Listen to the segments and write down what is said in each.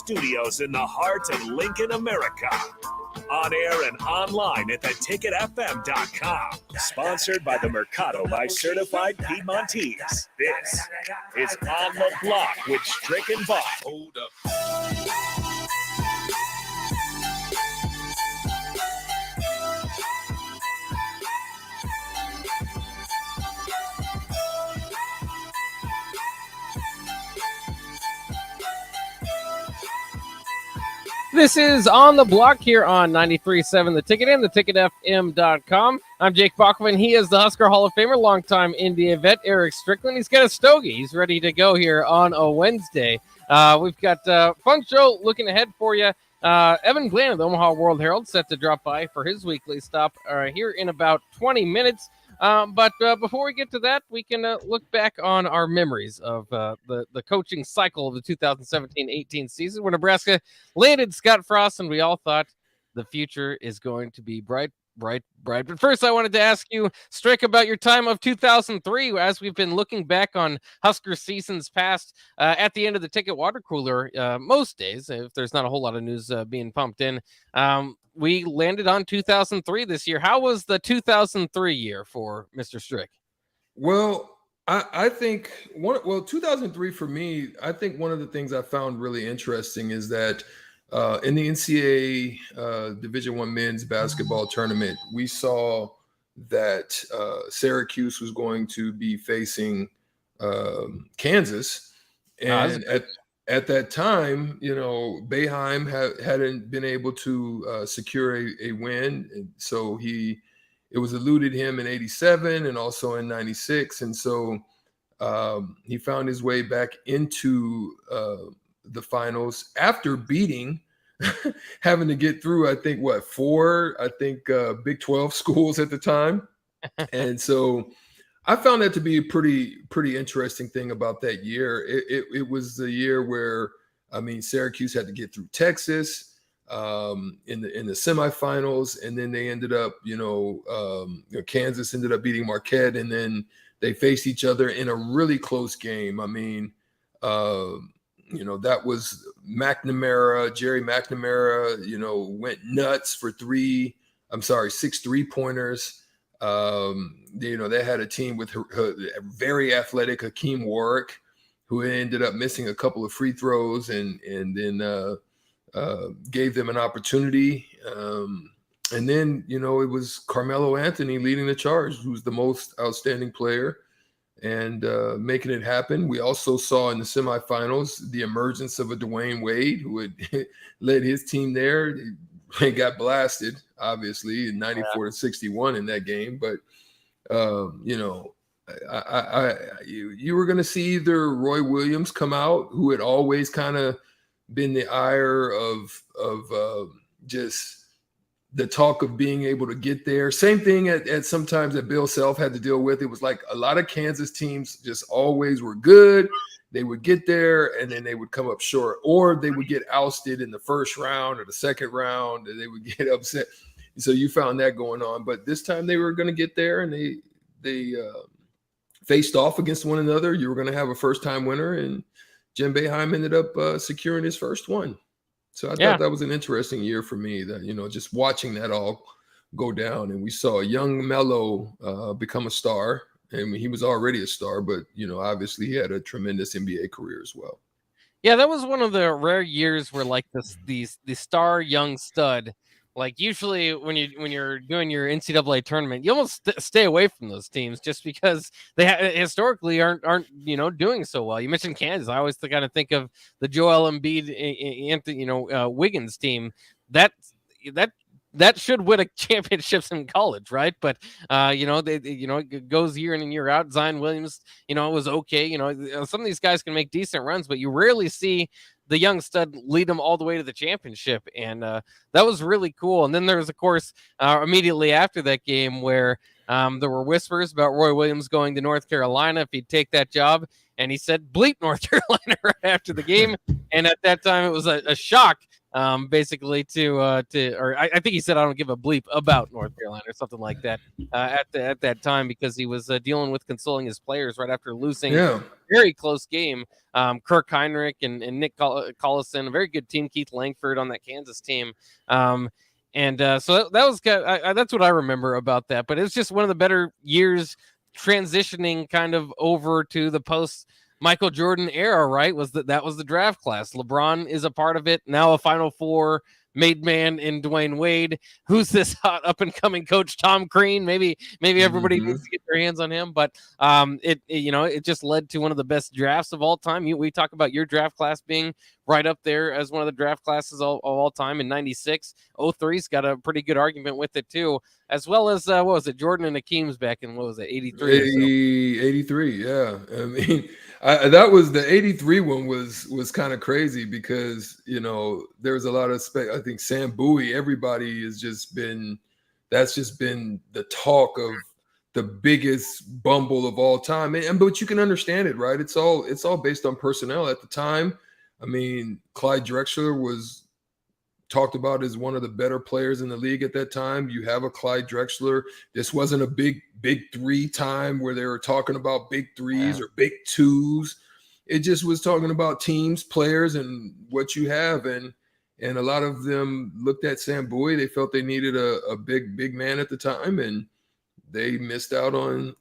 studios in the heart of Lincoln, America. On air and online at theticketfm.com. Sponsored by the Mercado by Certified Piedmontese. This is On the Block with Strick and Bach. Hold up. This is On the Block here on 93.7 The Ticket and theticketfm.com. I'm Jake Bachman. He is the Husker Hall of Famer, longtime India vet, Eric Strickland. He's got a stogie. He's ready to go here on a Wednesday. We've got a fun show looking ahead for you. Evan Glenn of the Omaha World Herald set to drop by for his weekly stop here in about 20 minutes. But before we get to that, we can look back on our memories of the coaching cycle of the 2017-18 season, where Nebraska landed Scott Frost, and we all thought the future is going to be bright. But first, I wanted to ask you, Strick, about your time of 2003, as we've been looking back on Husker seasons past at the end of the ticket water cooler most days, if there's not a whole lot of news being pumped in. We landed on 2003 this year. How was the 2003 year for Mr. Strick? Well, I think 2003 for me, I think one of the things I found really interesting is that in the NCAA Division I men's basketball tournament, we saw that Syracuse was going to be facing Kansas. And at that time, you know, Boeheim hadn't been able to secure a win. And so it was eluded him in 87 and also in 96. And so he found his way back into the finals after beating, having to get through, I think, four Big 12 schools at the time. And so I found that to be a pretty interesting thing about that year. It was the year where, I mean, Syracuse had to get through Texas in the semifinals, and then they ended up, Kansas ended up beating Marquette, and then they faced each other in a really close game. I mean, that was Jerry McNamara, went nuts for 6 3-pointers. They had a team with very athletic Hakeem Warwick, who ended up missing a couple of free throws and then gave them an opportunity. And then, it was Carmelo Anthony leading the charge, who's the most outstanding player and making it happen. We also saw in the semifinals the emergence of a Dwayne Wade, who had led his team there. They got blasted, obviously, in 94-61 in that game. But, you were going to see either Roy Williams come out, who had always kind of been the ire of just the talk of being able to get there. Same thing at sometimes that Bill Self had to deal with. It was like a lot of Kansas teams just always were good. They would get there and then they would come up short, or they would get ousted in the first round or the second round, and they would get upset. So you found that going on. But this time they were going to get there, and they faced off against one another. You were going to have a first-time winner, and Jim Boeheim ended up securing his first one. So I thought that was an interesting year for me, that, just watching that all go down. And we saw a young Melo become a star. I mean, he was already a star, but, obviously he had a tremendous NBA career as well. Yeah, that was one of the rare years where, like, the star young stud, like, usually when you're doing your NCAA tournament, you almost stay away from those teams just because they historically aren't doing so well. You mentioned Kansas. I always kind of think of the Joel Embiid, Anthony, Wiggins team. That should win a championships in college, right? But it goes year in and year out. Zion Williams, was okay. Some of these guys can make decent runs, but you rarely see the young stud lead them all the way to the championship, and that was really cool. And then there was, of course, immediately after that game where there were whispers about Roy Williams going to North Carolina if he'd take that job, and he said bleep North Carolina right after the game. And at that time, it was a shock basically or I think he said I don't give a bleep about North Carolina or something like that at that time, because he was dealing with consoling his players right after losing Yeah. very close game. Kirk Heinrich and Nick Collison, a very good team. Keith Langford on that Kansas team. So that was that's what I remember about that. But it's just one of the better years transitioning kind of over to the post Michael Jordan era, right? That was the draft class. LeBron is a part of it. Now a Final Four made man in Dwayne Wade. Who's this hot up and coming coach? Tom Crean. Maybe everybody needs to get their hands on him. But it just led to one of the best drafts of all time. We talk about your draft class being right up there as one of the draft classes of all time in '96. 03's got a pretty good argument with it too, as well as what was it, Jordan and Hakeem's back in 83? 83, yeah. I mean, that was the 83 one was kind of crazy because there was a lot of I think Sam Bowie, everybody has just been the talk of the biggest bumble of all time. But you can understand it, right? It's all based on personnel at the time. I mean, Clyde Drexler was talked about as one of the better players in the league at that time. You have a Clyde Drexler. This wasn't a big three time where they were talking about big threes or big twos. It just was talking about teams, players, and what you have. And a lot of them looked at Sam Bowie. They felt they needed a big man at the time, and they missed out on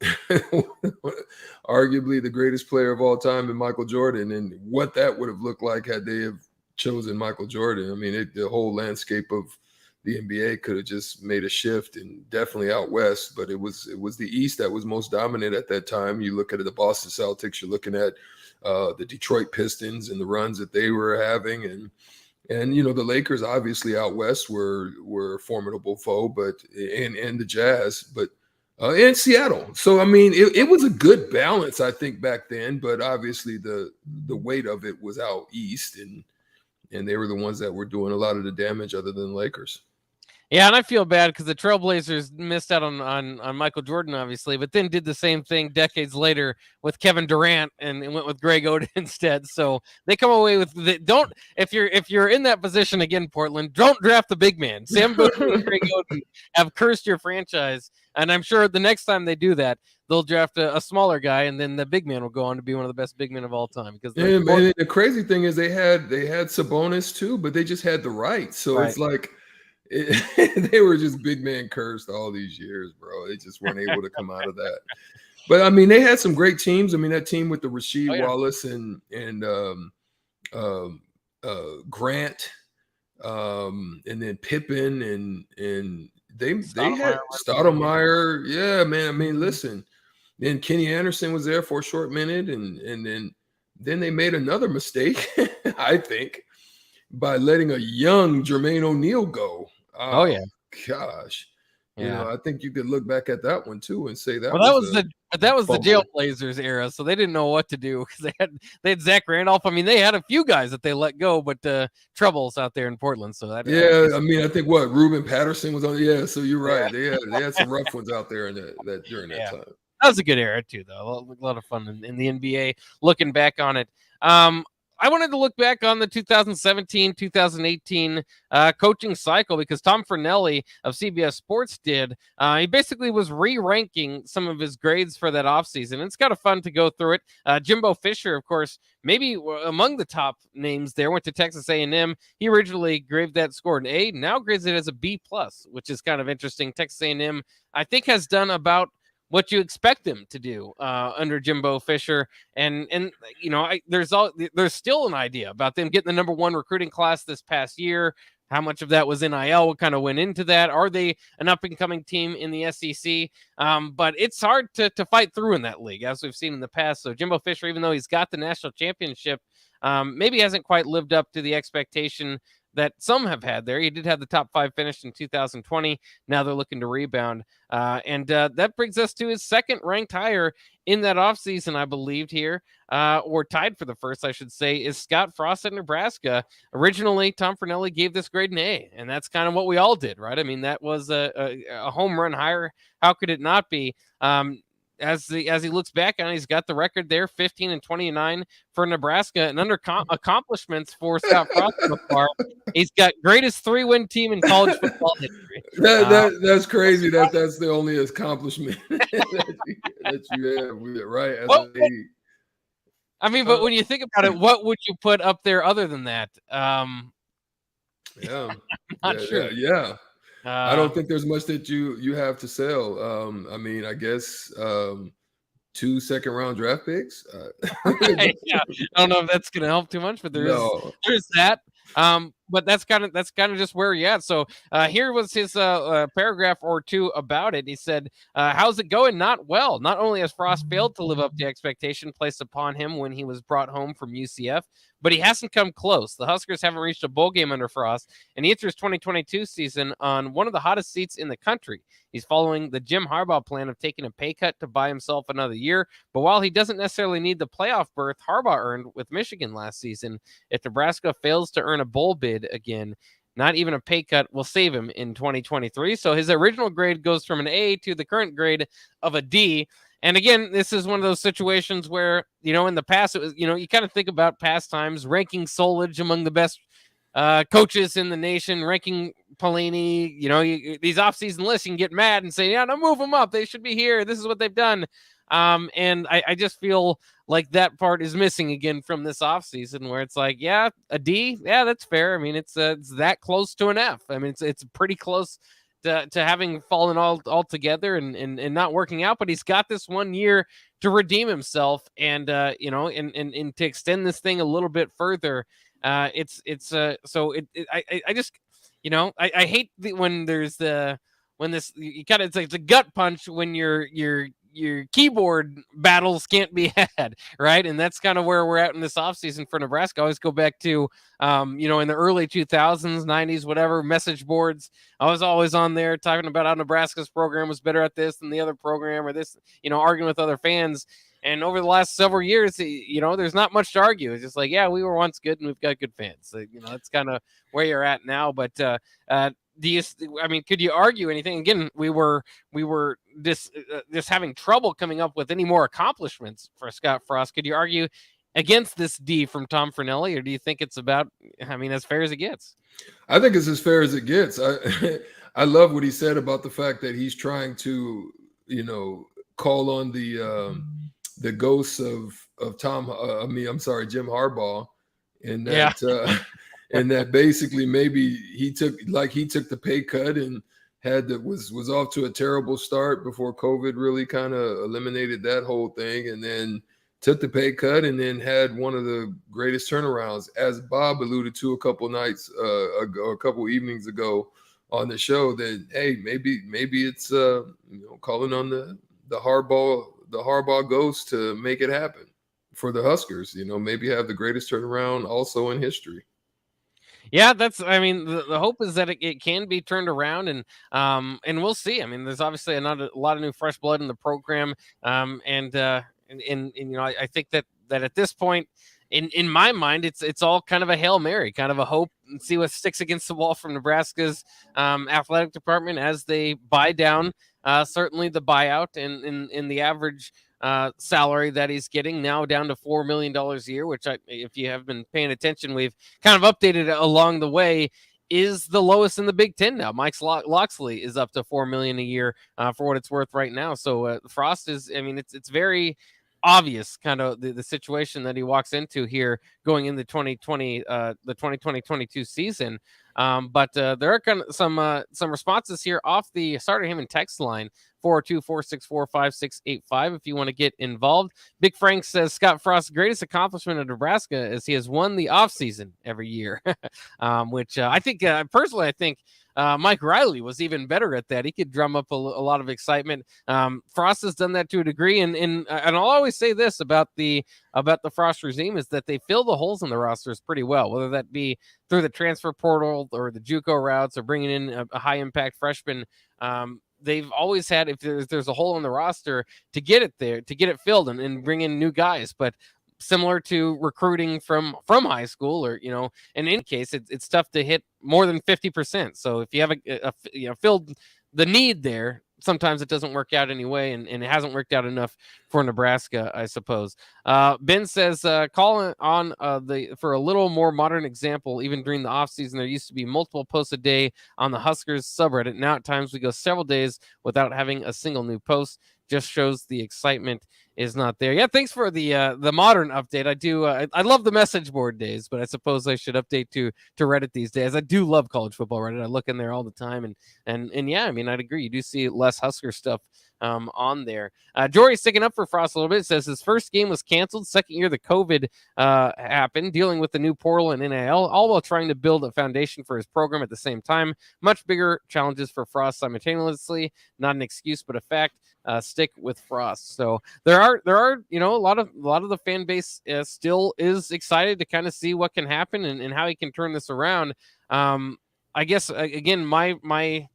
arguably the greatest player of all time in Michael Jordan, and what that would have looked like had they have chosen Michael Jordan. I mean, the whole landscape of the NBA could have just made a shift, and definitely out west. But it was the East that was most dominant at that time. You look at the Boston Celtics, you're looking at the Detroit Pistons and the runs that they were having, and the Lakers obviously out west were a formidable foe, but and the Jazz, but and Seattle. So I mean, it was a good balance, I think, back then. But obviously the weight of it was out east, and they were the ones that were doing a lot of the damage, other than Lakers. Yeah, and I feel bad because the Trailblazers missed out on Michael Jordan, obviously, but then did the same thing decades later with Kevin Durant and went with Greg Oden instead. So they come away with if you're in that position again, Portland, don't draft the big man. Sam Bowie and Greg Oden have cursed your franchise, and I'm sure the next time they do that, they'll draft a smaller guy, and then the big man will go on to be one of the best big men of all time. Because the crazy thing is they had Sabonis too, but they just had the right. So It's like. They were just big man cursed all these years, bro. They just weren't able to come out of that. But I mean, they had some great teams. I mean, that team with the Rasheed Wallace and Grant, and then Pippen and they had Stoudemire. Yeah, man. I mean, listen. Then Kenny Anderson was there for a short minute, and then they made another mistake, I think, by letting a young Jermaine O'Neal go. Oh yeah, gosh. Yeah. I think you could look back at that one too and say that. Well, that was the Jailblazers era, so they didn't know what to do because they had Zach Randolph. I mean, they had a few guys that they let go, but troubles out there in Portland. So that I mean, I think Ruben Patterson was on. Yeah, so you're right. Yeah. They had some rough ones out there during that time. That was a good era too, though. A lot of fun in the NBA. Looking back on it. I wanted to look back on the 2017-2018 coaching cycle because Tom Fornelli of CBS Sports did. He basically was re-ranking some of his grades for that offseason. It's kind of fun to go through it. Jimbo Fisher, of course, maybe among the top names there, went to Texas A&M. He originally graded that score an A, now grades it as a B+, which is kind of interesting. Texas A&M, I think, has done about what you expect them to do under Jimbo Fisher, and there's still an idea about them getting the #1 recruiting class this past year. How much of that was NIL? What kind of went into that? Are they an up and coming team in the SEC? But it's hard to fight through in that league, as we've seen in the past. So Jimbo Fisher, even though he's got the national championship, maybe hasn't quite lived up to the expectation that some have had there. He did have the top 5 finished in 2020. Now they're looking to rebound. And that brings us to his second ranked hire in that offseason, I believed here, or tied for the first, I should say, is Scott Frost at Nebraska. Originally, Tom Fornelli gave this grade an A, and that's kind of what we all did, right? I mean, that was a home run hire. How could it not be? as he looks back on it, he's got the record there, 15-29 for Nebraska, and under accomplishments for Scott Frost so far, he's got greatest 3-win team in college football history. That's crazy. That's the only accomplishment that you have with it, right? I mean, but when you think about it, what would you put up there other than that? Yeah, I'm not sure. Yeah. I don't think there's much that you have to sell. I mean, I guess 2 second-round draft picks. Yeah, I don't know if that's going to help too much, but there's that. But that's kind of just where you're at. So here was his paragraph or two about it. He said, how's it going? Not well. Not only has Frost failed to live up to expectation placed upon him when he was brought home from UCF, but he hasn't come close. The Huskers haven't reached a bowl game under Frost, and he enters 2022 season on one of the hottest seats in the country. He's following the Jim Harbaugh plan of taking a pay cut to buy himself another year. But while he doesn't necessarily need the playoff berth Harbaugh earned with Michigan last season, if Nebraska fails to earn a bowl bid again, not even a pay cut will save him in 2023. So his original grade goes from an A to the current grade of a D. And again, this is one of those situations where, in the past, it was, you kind of think about past times, ranking Solich among the best coaches in the nation, ranking Pelini, these offseason lists, you can get mad and say, yeah, no, move them up. They should be here. This is what they've done. And I just feel like that part is missing again from this offseason where it's like, yeah, a D. Yeah, that's fair. I mean, it's that close to an F. I mean, it's pretty close to having fallen all together and not working out, but he's got this 1 year to redeem himself and and to extend this thing a little bit further. I just, I hate when there's you kind of, it's a gut punch when your keyboard battles can't be had, right? And that's kind of where we're at in this offseason for Nebraska. I always go back to, in the early 2000s, 90s, whatever, message boards. I was always on there talking about how Nebraska's program was better at this than the other program or this, arguing with other fans. And over the last several years, there's not much to argue. It's just like, yeah, we were once good and we've got good fans. So, that's kind of where you're at now. But could you argue anything? Again, we were just having trouble coming up with any more accomplishments for Scott Frost. Could you argue against this D from Tom Fornelli, or do you think it's about, as fair as it gets? I think it's as fair as it gets. I love what he said about the fact that he's trying to, call on the ghosts of Jim Harbaugh, and that and that basically maybe he took the pay cut and was off to a terrible start before COVID really kind of eliminated that whole thing, and then took the pay cut and then had one of the greatest turnarounds, as Bob alluded to a couple nights ago, a couple evenings ago on the show, that hey, maybe it's calling on the Harbaugh ghost to make it happen for the Huskers. Maybe have the greatest turnaround also in history. Yeah, that's. The hope is that it can be turned around, and we'll see. There's obviously a lot of new fresh blood in the program, and I think that at this point, in my mind, it's all kind of a Hail Mary, kind of a hope, and see what sticks against the wall from Nebraska's athletic department as they buy down. Certainly the buyout in the average salary that he's getting now down to $4 million a year, which if you have been paying attention, we've kind of updated along the way, is the lowest in the Big Ten now. Mike Locksley is up to $4 million a year for what it's worth right now. So Frost is, it's very obvious kind of the situation that he walks into here going into the 2020-22 season. But there are kind of some responses here off the Starter Heyman text line, 402-464-5685 if you want to get involved. Big Frank says Scott Frost's greatest accomplishment in Nebraska is he has won the offseason every year, which I think personally, I think Mike Riley was even better at that. He could drum up a lot of excitement. Frost has done that to a degree, and I'll always say this about the Frost regime is that they fill the holes in the rosters pretty well, whether that be through the transfer portal or the JUCO routes or bringing in a high impact freshman. They've always had, if there's a hole in the roster, to get it there, to get it filled and bring in new guys. But similar to recruiting from high school, or in any case, it's tough to hit more than 50%. So if you have a filled the need there, sometimes it doesn't work out anyway, and it hasn't worked out enough for Nebraska, I suppose. Ben says, calling on for a little more modern example, even during the offseason, there used to be multiple posts a day on the Huskers subreddit. Now at times we go several days without having a single new post. Just shows the excitement is not there. Yeah, thanks for the modern update. I do. I love the message board days, but I suppose I should update to Reddit these days. I do love college football Reddit. I look in there all the time, and yeah, I mean, I'd agree. You do see less Husker stuff on there. Jory's sticking up for Frost a little bit. Says his first game was canceled. Second year, the COVID happened, dealing with the new portal and NIL, all while trying to build a foundation for his program at the same time. Much bigger challenges for Frost simultaneously. Not an excuse, but a fact. Stick with Frost. So there are a lot of the fan base still is excited to kind of see what can happen and how he can turn this around. I guess again my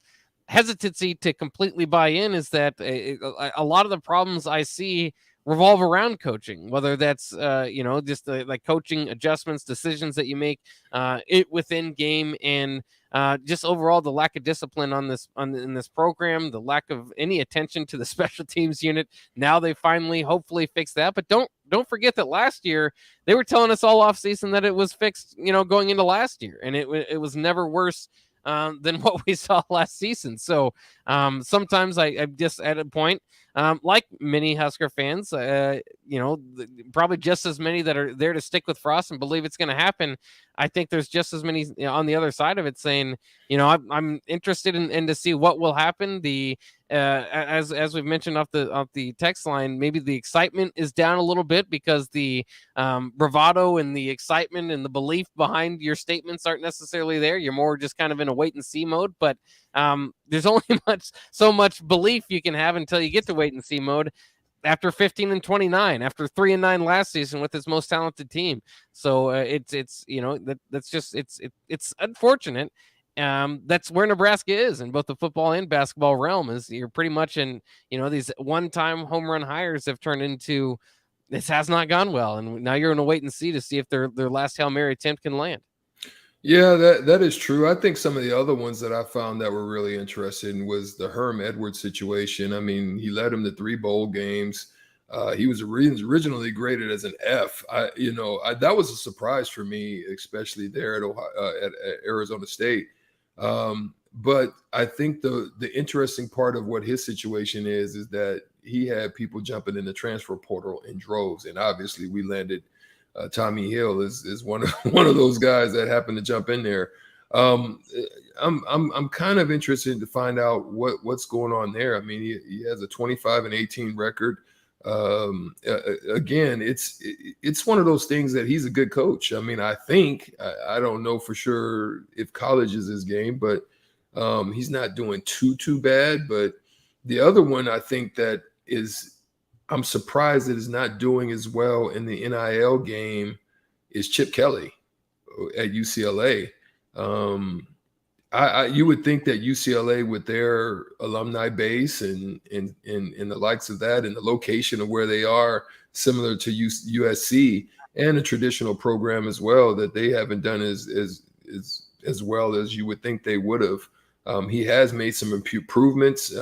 hesitancy to completely buy in is that a lot of the problems I see revolve around coaching, whether that's just like coaching adjustments, decisions that you make it within game, and just overall the lack of discipline in this program, the lack of any attention to the special teams unit. Now they finally hopefully fix that, but don't forget that last year they were telling us all off season that it was fixed, going into last year, and it was never worse than what we saw last season. So sometimes I'm just at a point, like many Husker fans, probably just as many that are there to stick with Frost and believe it's going to happen. I think there's just as many on the other side of it saying, I'm interested in to see what will happen. The as we've mentioned off the text line, maybe the excitement is down a little bit because the bravado and the excitement and the belief behind your statements aren't necessarily there. You're more just kind of in a wait and see mode. But there's only so much belief you can have until you get to wait and see mode. After 15-29, after 3-9 last season with his most talented team, so it's unfortunate. That's where Nebraska is in both the football and basketball realm. Is you're pretty much in these one-time home run hires have turned into this has not gone well, and now you're going to wait and see to see if their last Hail Mary attempt can land. Yeah, that is true. I think some of the other ones that I found that were really interesting was the Herm Edwards situation. I mean, he led him to 3 bowl games. He was originally graded as an F. That was a surprise for me, especially there at Arizona State. But I think the interesting part of what his situation is that he had people jumping in the transfer portal in droves, and obviously we landed. Tommy Hill is one of those guys that happened to jump in there. I'm kind of interested to find out what's going on there. I mean, he has a 25-18 record. Again, it's one of those things that he's a good coach. I mean, I think I don't know for sure if college is his game, but he's not doing too bad. But the other one I think that is. I'm surprised that it's not doing as well in the NIL game is Chip Kelly at UCLA. You would think that UCLA with their alumni base and the likes of that and the location of where they are, similar to USC and a traditional program as well, that they haven't done as well as you would think they would have. He has made some improvements.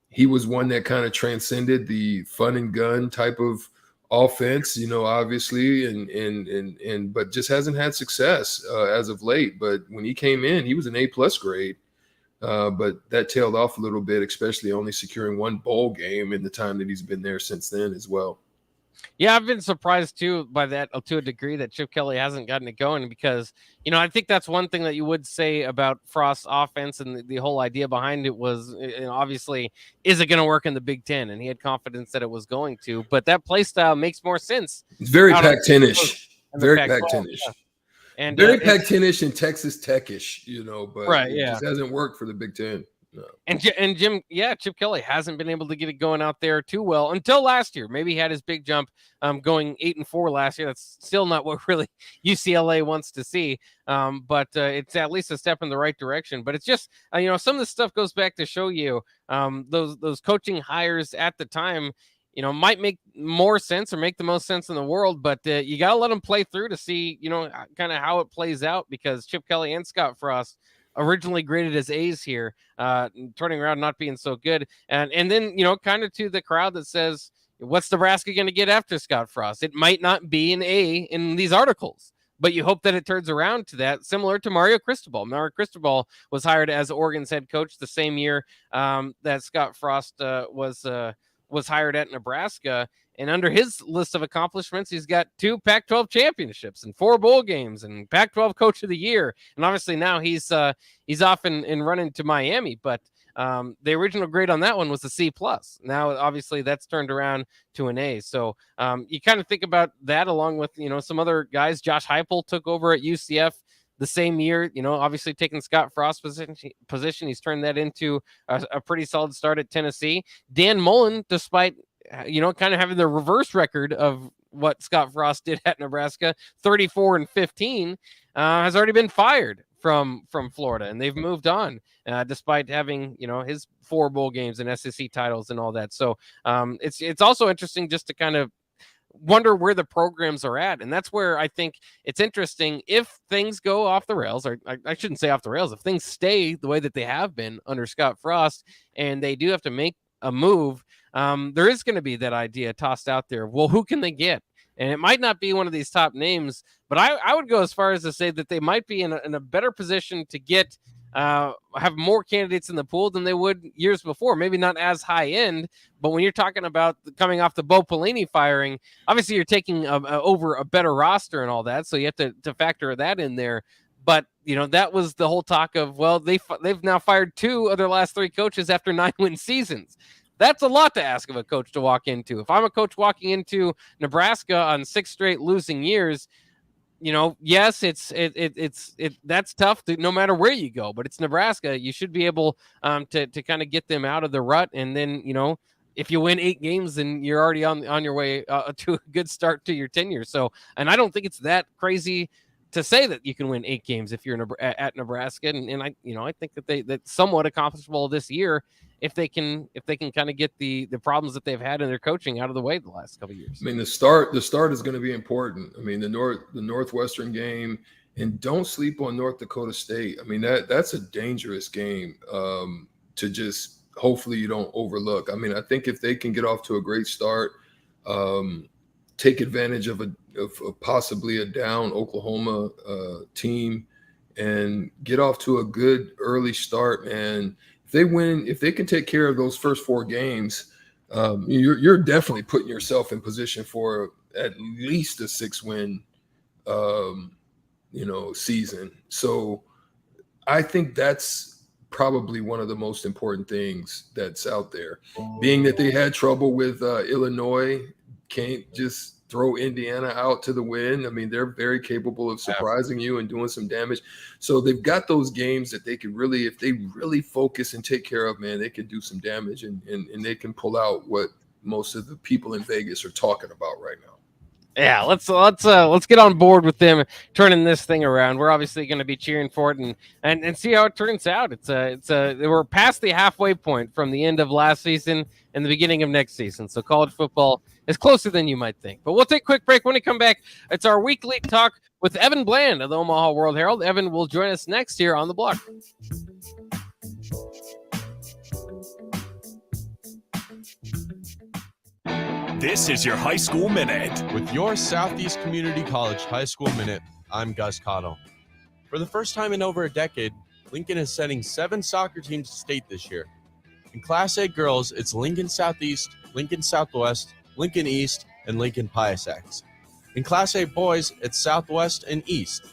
He was one that kind of transcended the fun and gun type of offense, obviously, and but just hasn't had success as of late. But when he came in, he was an A+ grade, but that tailed off a little bit, especially only securing 1 bowl game in the time that he's been there since then as well. Yeah, I've been surprised too by that to a degree that Chip Kelly hasn't gotten it going because, I think that's one thing that you would say about Frost's offense and the whole idea behind it was obviously, is it going to work in the Big Ten? And he had confidence that it was going to, but that play style makes more sense. It's very Pac-10-ish. Very Pac-10-ish. Yeah. And very Pac-10-ish and Texas Tech-ish, but right, it just hasn't worked for the Big Ten. No. And Chip Kelly hasn't been able to get it going out there too well until last year. Maybe he had his big jump going 8-4 last year. That's still not what really UCLA wants to see. But it's at least a step in the right direction. But it's just, some of the stuff goes back to show you those coaching hires at the time, might make more sense or make the most sense in the world. But you got to let them play through to see, kind of how it plays out because Chip Kelly and Scott Frost originally graded as A's here, turning around, not being so good. And then, kind of to the crowd that says, what's Nebraska going to get after Scott Frost? It might not be an A in these articles, but you hope that it turns around to that, similar to Mario Cristobal. Mario Cristobal was hired as Oregon's head coach the same year that Scott Frost was hired at Nebraska. And under his list of accomplishments, he's got 2 Pac-12 championships and 4 bowl games and Pac-12 Coach of the Year. And obviously now he's off and running to Miami, but the original grade on that one was a C+. Now, obviously, that's turned around to an A. So you kind of think about that along with, some other guys. Josh Heupel took over at UCF the same year, obviously taking Scott Frost's position. He's turned that into a pretty solid start at Tennessee. Dan Mullen, despite, kind of having the reverse record of what Scott Frost did at Nebraska, 34-15, has already been fired from Florida, and they've moved on despite having his 4 bowl games and SEC titles and all that. So it's also interesting just to kind of wonder where the programs are at, and that's where I think it's interesting if things go off the rails, or I shouldn't say off the rails, if things stay the way that they have been under Scott Frost and they do have to make a move, there is going to be that idea tossed out there. Well, who can they get? And it might not be one of these top names, but I would go as far as to say that they might be in a better position to get have more candidates in the pool than they would years before. Maybe not as high end, but when you're talking about coming off the Bo Pelini firing, obviously you're taking over a better roster and all that, so you have to factor that in there. But that was the whole talk of, well, they've now fired 2 of their last 3 coaches after 9-win seasons. That's a lot to ask of a coach to walk into. If I'm a coach walking into Nebraska on 6 straight losing years, yes, that's tough no matter where you go, but it's Nebraska. You should be able to kind of get them out of the rut. And then, if you win 8 games, then you're already on your way to a good start to your tenure. So, and I don't think it's that crazy to say that you can win 8 games if you're at Nebraska. And I think that that's somewhat accomplishable this year if they can kind of get the problems that they've had in their coaching out of the way the last couple of years. I mean, the start is going to be important. I mean, the Northwestern game, and don't sleep on North Dakota State. I mean, that's a dangerous game to just hopefully you don't overlook. I mean, I think if they can get off to a great start, take advantage of possibly a down Oklahoma team and get off to a good early start, and if they win, if they can take care of those first 4 games, you're definitely putting yourself in position for at least a 6-win, season. So I think that's probably one of the most important things that's out there. Being that they had trouble with Illinois, can't just throw Indiana out to the wind. I mean, they're very capable of surprising you and doing some damage. So they've got those games that they can really, if they really focus and take care of, man, they can do some damage and they can pull out what most of the people in Vegas are talking about right now. Yeah, let's get on board with them turning this thing around. We're obviously going to be cheering for it and see how it turns out. We're past the halfway point from the end of last season and the beginning of next season. So college football is closer than you might think. But we'll take a quick break. When we come back, it's our weekly talk with Evan Bland of the Omaha World Herald. Evan will join us next here on The Block. This is your High School Minute. With your Southeast Community College High School Minute, I'm Gus Cottle. For the first time in over a decade, Lincoln is sending 7 soccer teams to state this year. In Class A girls, it's Lincoln Southeast, Lincoln Southwest, Lincoln East, and Lincoln Pius X. In Class A boys, it's Southwest and East.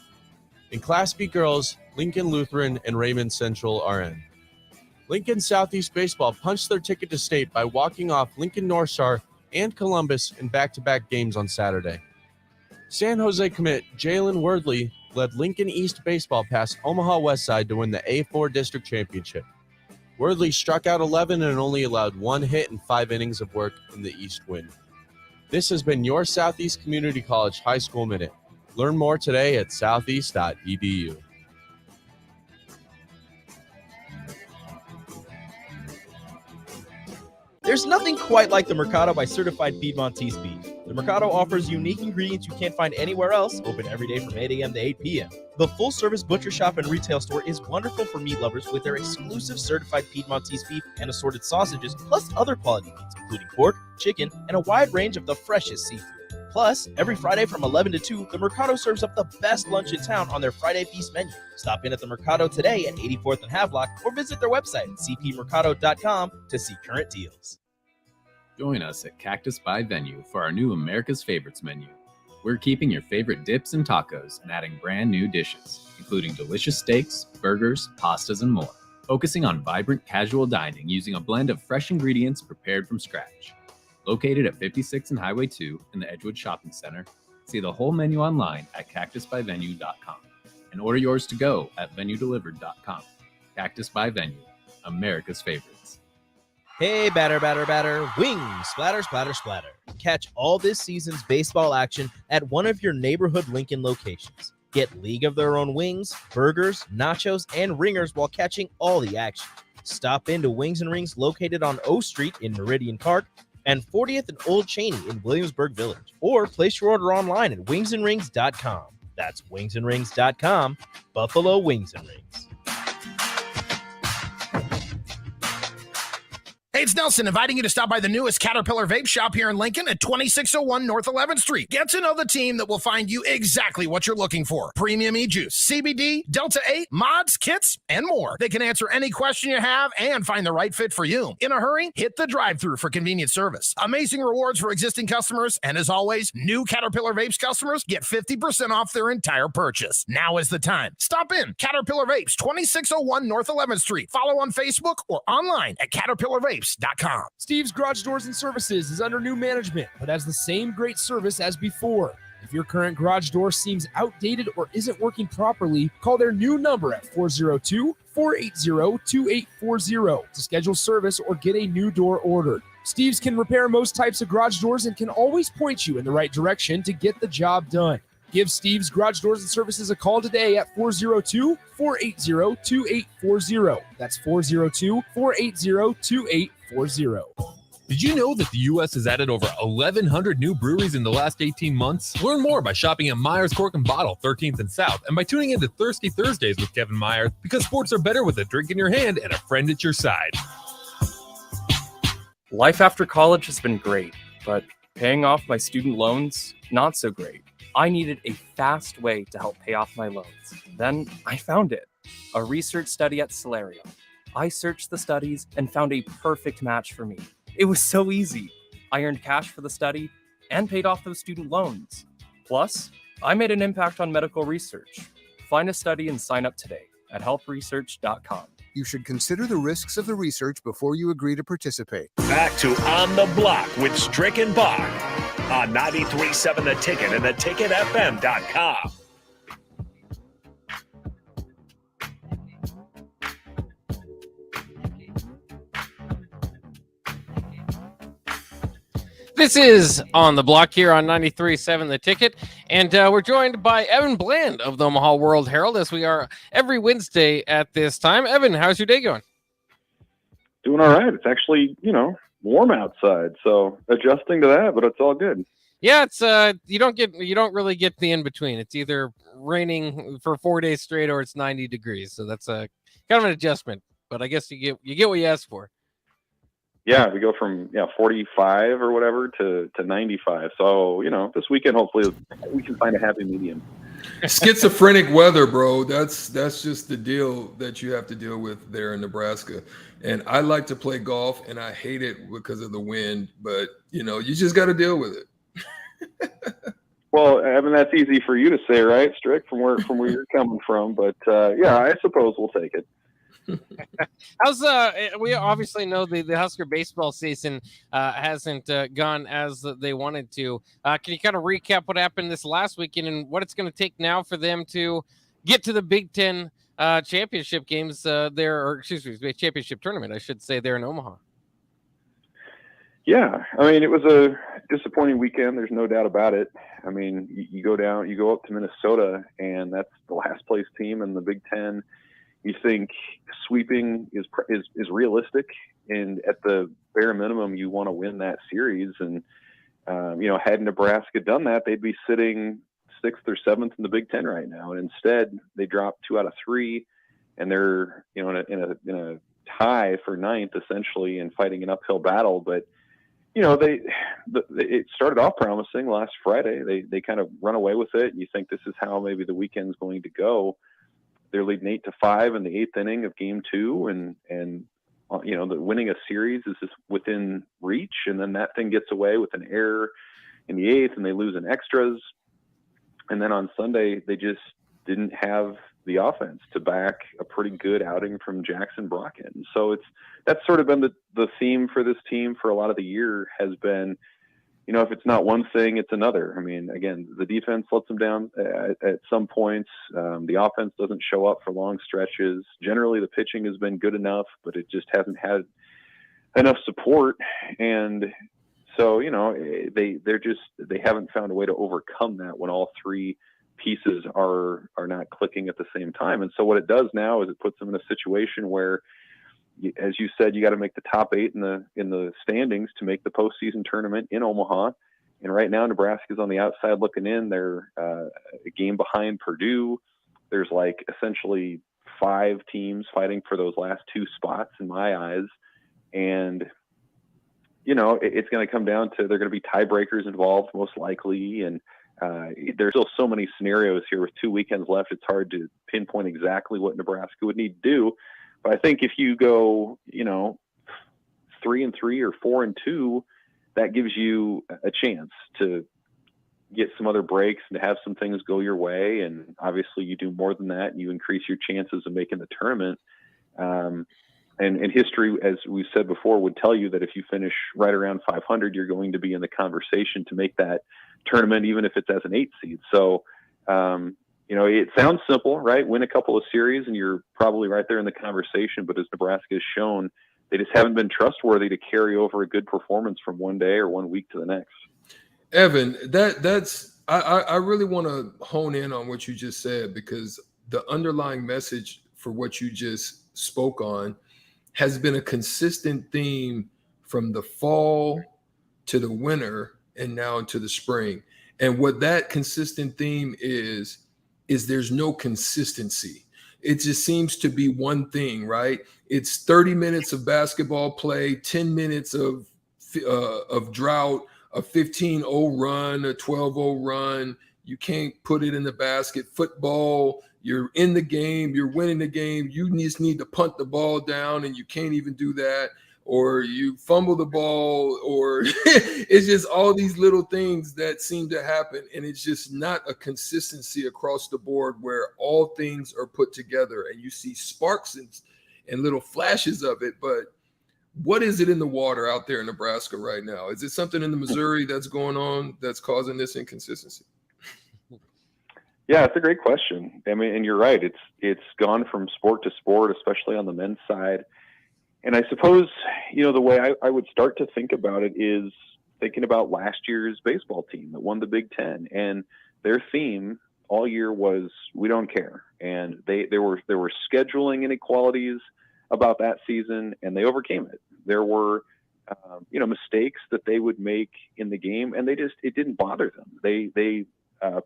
In Class B girls, Lincoln Lutheran and Raymond Central are in. Lincoln Southeast Baseball punched their ticket to state by walking off Lincoln North Star and Columbus in back-to-back games on Saturday. San Jose commit Jalen Wordley led Lincoln East Baseball past Omaha Westside to win the A4 District Championship. Wordley struck out 11 and only allowed 1 hit in 5 innings of work in the East win. This has been your Southeast Community College High School Minute. Learn more today at southeast.edu. There's nothing quite like the Mercado by Certified Piedmontese beef. The The Mercado offers unique ingredients you can't find anywhere else, open every day from 8 a.m. to 8 p.m. The full-service butcher shop and retail store is wonderful for meat lovers with their exclusive certified Piedmontese beef and assorted sausages, plus other quality meats, including pork, chicken, and a wide range of the freshest seafood. Plus, every Friday from 11 to 2, the Mercado serves up the best lunch in town on their Friday Feast menu. Stop in at the Mercado today at 84th and Havelock or visit their website at cpmercado.com to see current deals. Join us at Cactus by Venue for our new America's Favorites menu. We're keeping your favorite dips and tacos and adding brand new dishes, including delicious steaks, burgers, pastas, and more. Focusing on vibrant casual dining using a blend of fresh ingredients prepared from scratch. Located at 56 and Highway 2 in the Edgewood Shopping Center, see the whole menu online at cactusbyvenue.com and order yours to go at venuedelivered.com. Cactus by Venue, America's favorites. Hey, batter, batter, batter, wings, splatter, splatter, splatter. Catch all this season's baseball action at one of your neighborhood Lincoln locations. Get League of Their Own wings, burgers, nachos, and ringers while catching all the action. Stop into Wings and Rings located on O Street in Meridian Park and 40th and Old Cheney in Williamsburg Village. Or place your order online at wingsandrings.com. That's wingsandrings.com, Buffalo Wings and Rings. Hey, it's Nelson inviting you to stop by the newest Caterpillar Vape Shop here in Lincoln at 2601 North 11th Street. Get to know the team that will find you exactly what you're looking for. Premium e-juice, CBD, Delta 8, mods, kits, and more. They can answer any question you have and find the right fit for you. In a hurry, hit the drive-thru for convenient service. Amazing rewards for existing customers, and as always, new Caterpillar Vapes customers get 50% off their entire purchase. Now is the time. Stop in. Caterpillar Vapes, 2601 North 11th Street. Follow on Facebook or online at CaterpillarVapes.com. Steve's Garage Doors and Services is under new management, but has the same great service as before. If your current garage door seems outdated or isn't working properly, call their new number at 402-480-2840 to schedule service or get a new door ordered. Steve's can repair most types of garage doors and can always point you in the right direction to get the job done. Give Steve's Garage Doors and Services a call today at 402-480-2840. That's 402-480-2840. Did you know that the U.S. has added over 1,100 new breweries in the last 18 months? Learn more by shopping at Myers Cork and Bottle, 13th and South, and by tuning into Thirsty Thursdays with Kevin Myers, because sports are better with a drink in your hand and a friend at your side. Life after college has been great, but paying off my student loans, not so great. I needed a fast way to help pay off my loans. Then I found it, a research study at Celerio. I searched the studies and found a perfect match for me. It was so easy. I earned cash for the study and paid off those student loans. Plus, I made an impact on medical research. Find a study and sign up today at healthresearch.com. You should consider the risks of the research before you agree to participate. Back to On the Block with Strick and Bach on 93.7 The Ticket and theticketfm.com. This is On the Block here on 93.7 The Ticket, and we're joined by Evan Bland of the Omaha World Herald, as we are every Wednesday at this time. Evan, how's your day going? Doing all right. It's actually, warm outside, so adjusting to that, but it's all good. Yeah, it's you don't really get the in between. It's either raining for 4 days straight or it's 90 degrees. So that's a kind of an adjustment, but I guess you get what you ask for. Yeah, we go from 45 or whatever to 95. So, this weekend hopefully we can find a happy medium. Schizophrenic weather, bro. That's just the deal that you have to deal with there in Nebraska. And I like to play golf, and I hate it because of the wind. But you just got to deal with it. Well, I mean, that's easy for you to say, right, Strick, from where you're coming from. But I suppose we'll take it. How's we obviously know the Husker baseball season hasn't gone as they wanted to. Can you kind of recap what happened this last weekend and what it's going to take now for them to get to the Big Ten championship games championship tournament, I should say, there in Omaha? Yeah, I mean, it was a disappointing weekend. There's no doubt about it. I mean, you go up to Minnesota, and that's the last place team in the Big Ten. You think sweeping is realistic, and at the bare minimum, you want to win that series. And Had Nebraska done that, they'd be sitting 6th or 7th in the Big Ten right now. And instead, they dropped 2 out of 3, and they're in a tie for 9th essentially, and fighting an uphill battle. But it started off promising last Friday. They kind of run away with it, and you think this is how maybe the weekend's going to go. They're leading 8-5 in the 8th inning of Game 2, and the winning a series is just within reach, and then that thing gets away with an error in the 8th, and they lose in extras. And then on Sunday, they just didn't have the offense to back a pretty good outing from Jackson Brockett. And so that's sort of been the theme for this team for a lot of the year, has been, if it's not one thing, it's another. I mean, again, the defense lets them down at some points. The offense doesn't show up for long stretches. Generally, the pitching has been good enough, but it just hasn't had enough support. And so, they haven't found a way to overcome that when all 3 pieces are not clicking at the same time. And so what it does now is it puts them in a situation where, as you said, you got to make the top 8 in the standings to make the postseason tournament in Omaha. And right now, Nebraska's on the outside looking in. They're a game behind Purdue. There's like essentially 5 teams fighting for those last 2 spots in my eyes. And, it's going to come down to, there are going to be tiebreakers involved most likely. And there's still so many scenarios here with 2 weekends left. It's hard to pinpoint exactly what Nebraska would need to do. But I think if you go, 3-3 or 4-2, that gives you a chance to get some other breaks and to have some things go your way. And obviously you do more than that, and you increase your chances of making the tournament. And history, as we said before, would tell you that if you finish right around 500, you're going to be in the conversation to make that tournament, even if it's as an 8 seed. So, it sounds simple, right? Win a couple of series and you're probably right there in the conversation. But as Nebraska has shown, they just haven't been trustworthy to carry over a good performance from one day or 1 week to the next. Evan, I really want to hone in on what you just said, because the underlying message for what you just spoke on has been a consistent theme from the fall to the winter and now into the spring. And what that consistent theme is there's no consistency. It just seems to be one thing, right? It's 30 minutes of basketball play, 10 minutes of drought, a 15-0 run, a 12-0 run. You can't put it in the basket. Football, you're in the game, you're winning the game. You just need to punt the ball down, and you can't even do that. Or you fumble the ball, or it's just all these little things that seem to happen. And it's just not a consistency across the board where all things are put together and you see sparks and little flashes of it. But what is it in the water out there in Nebraska right now? Is it something in the Missouri that's going on that's causing this inconsistency? Yeah, it's a great question. I mean, and you're right. It's gone from sport to sport, especially on the men's side. And I suppose, the way I would start to think about it is thinking about last year's baseball team that won the Big Ten. And their theme all year was, we don't care. And there were scheduling inequalities about that season, and they overcame it. There were, mistakes that they would make in the game, and it didn't bother them. They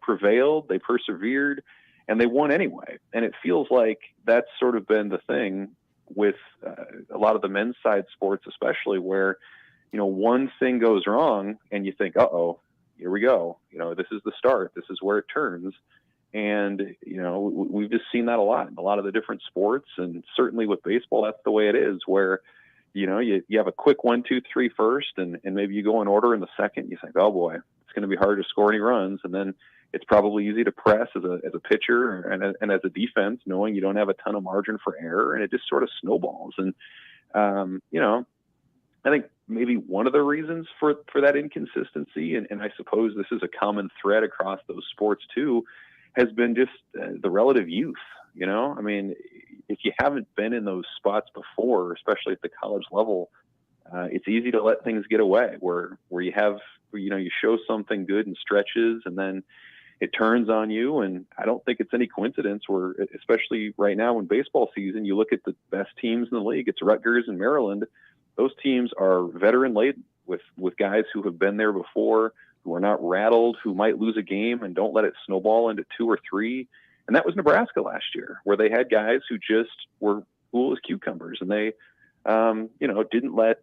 prevailed, they persevered, and they won anyway. And it feels like that's sort of been the thing with a lot of the men's side sports, especially where, one thing goes wrong and you think, uh-oh, here we go. This is the start. This is where it turns. And, we've just seen that a lot in a lot of the different sports. And certainly with baseball, that's the way it is, where, you have a quick 1, 2, 3 first, and maybe you go in order in the second. You think, oh boy, it's going to be hard to score any runs. And then it's probably easy to press as a pitcher and as a defense, knowing you don't have a ton of margin for error, and it just sort of snowballs. And, I think maybe one of the reasons for that inconsistency, and I suppose this is a common thread across those sports too, has been just the relative youth. I mean, if you haven't been in those spots before, especially at the college level, it's easy to let things get away where you have, you show something good in stretches and then it turns on you. And I don't think it's any coincidence where, especially right now in baseball season, you look at the best teams in the league, it's Rutgers and Maryland. Those teams are veteran with guys who have been there before, who are not rattled, who might lose a game and don't let it snowball into 2 or 3. And that was Nebraska last year, where they had guys who just were cool as cucumbers, and they, didn't let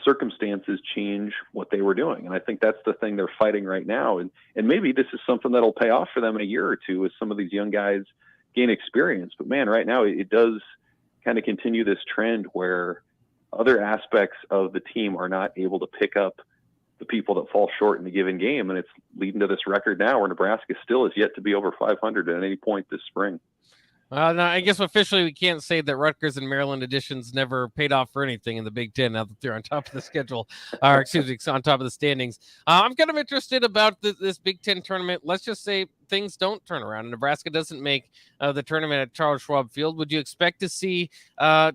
circumstances change what they were doing. And I think that's the thing they're fighting right now. And maybe this is something that'll pay off for them in a year or two as some of these young guys gain experience. But man, right now it does kind of continue this trend where other aspects of the team are not able to pick up the people that fall short in a given game. And it's leading to this record now where Nebraska still is yet to be over 500 at any point this spring. No, I guess officially we can't say that Rutgers and Maryland editions never paid off for anything in the Big Ten now that they're on top of the schedule, or excuse me, on top of the standings. I'm kind of interested about this Big Ten tournament. Let's just say things don't turn around and Nebraska doesn't make the tournament at Charles Schwab Field. Would you expect to see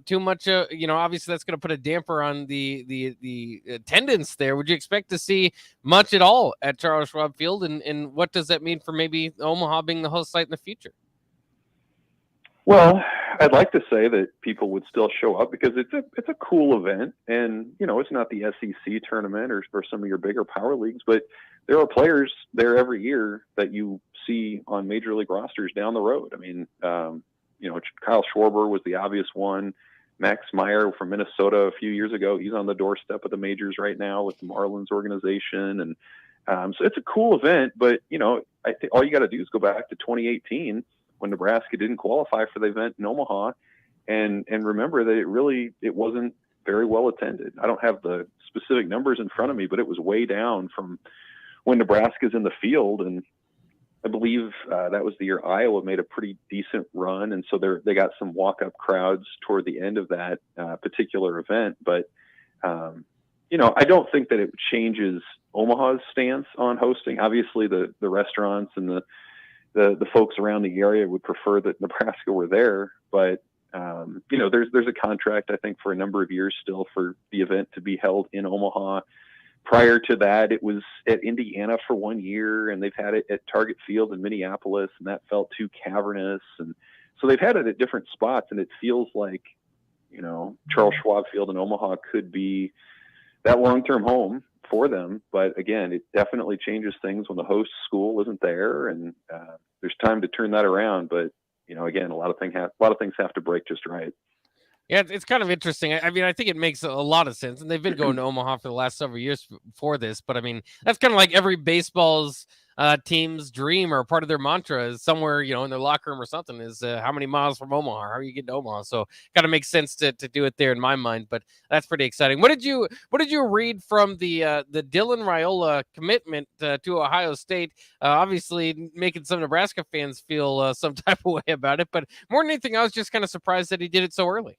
too much? Obviously that's going to put a damper on the attendance there. Would you expect to see much at all at Charles Schwab Field? And what does that mean for maybe Omaha being the host site in the future? Well, I'd like to say that people would still show up because it's a cool event, and it's not the SEC tournament or some of your bigger power leagues, but there are players there every year that you see on major league rosters down the road. I mean, Kyle Schwarber was the obvious one. Max Meyer from Minnesota a few years ago, he's on the doorstep of the majors right now with the Marlins organization, and so it's a cool event. But I think all you got to do is go back to 2018. When Nebraska didn't qualify for the event in Omaha, and remember that it wasn't very well attended. I don't have the specific numbers in front of me, but it was way down from when Nebraska's in the field. And I believe that was the year Iowa made a pretty decent run, and so they got some walk-up crowds toward the end of that particular event. But I don't think that it changes Omaha's stance on hosting. Obviously, the restaurants and the folks around the area would prefer that Nebraska were there, but there's a contract, I think, for a number of years still for the event to be held in Omaha. Prior to that, it was at Indiana for 1 year, and they've had it at Target Field in Minneapolis, and that felt too cavernous. And so they've had it at different spots, and it feels like, Charles Schwab Field in Omaha could be that long-term home for them. But again, it definitely changes things when the host school isn't there, and there's time to turn that around. But again, a lot of things have to break just right. Yeah, it's kind of interesting. I mean, I think it makes a lot of sense, and they've been going to Omaha for the last several years for this. But I mean, that's kind of like every baseball's team's dream or part of their mantra is somewhere, in their locker room or something is how many miles from Omaha? How are you getting to Omaha? So kind of makes sense to do it there in my mind, but that's pretty exciting. What did you read from the Dylan Raiola commitment to Ohio State? Obviously making some Nebraska fans feel some type of way about it, but more than anything, I was just kind of surprised that he did it so early.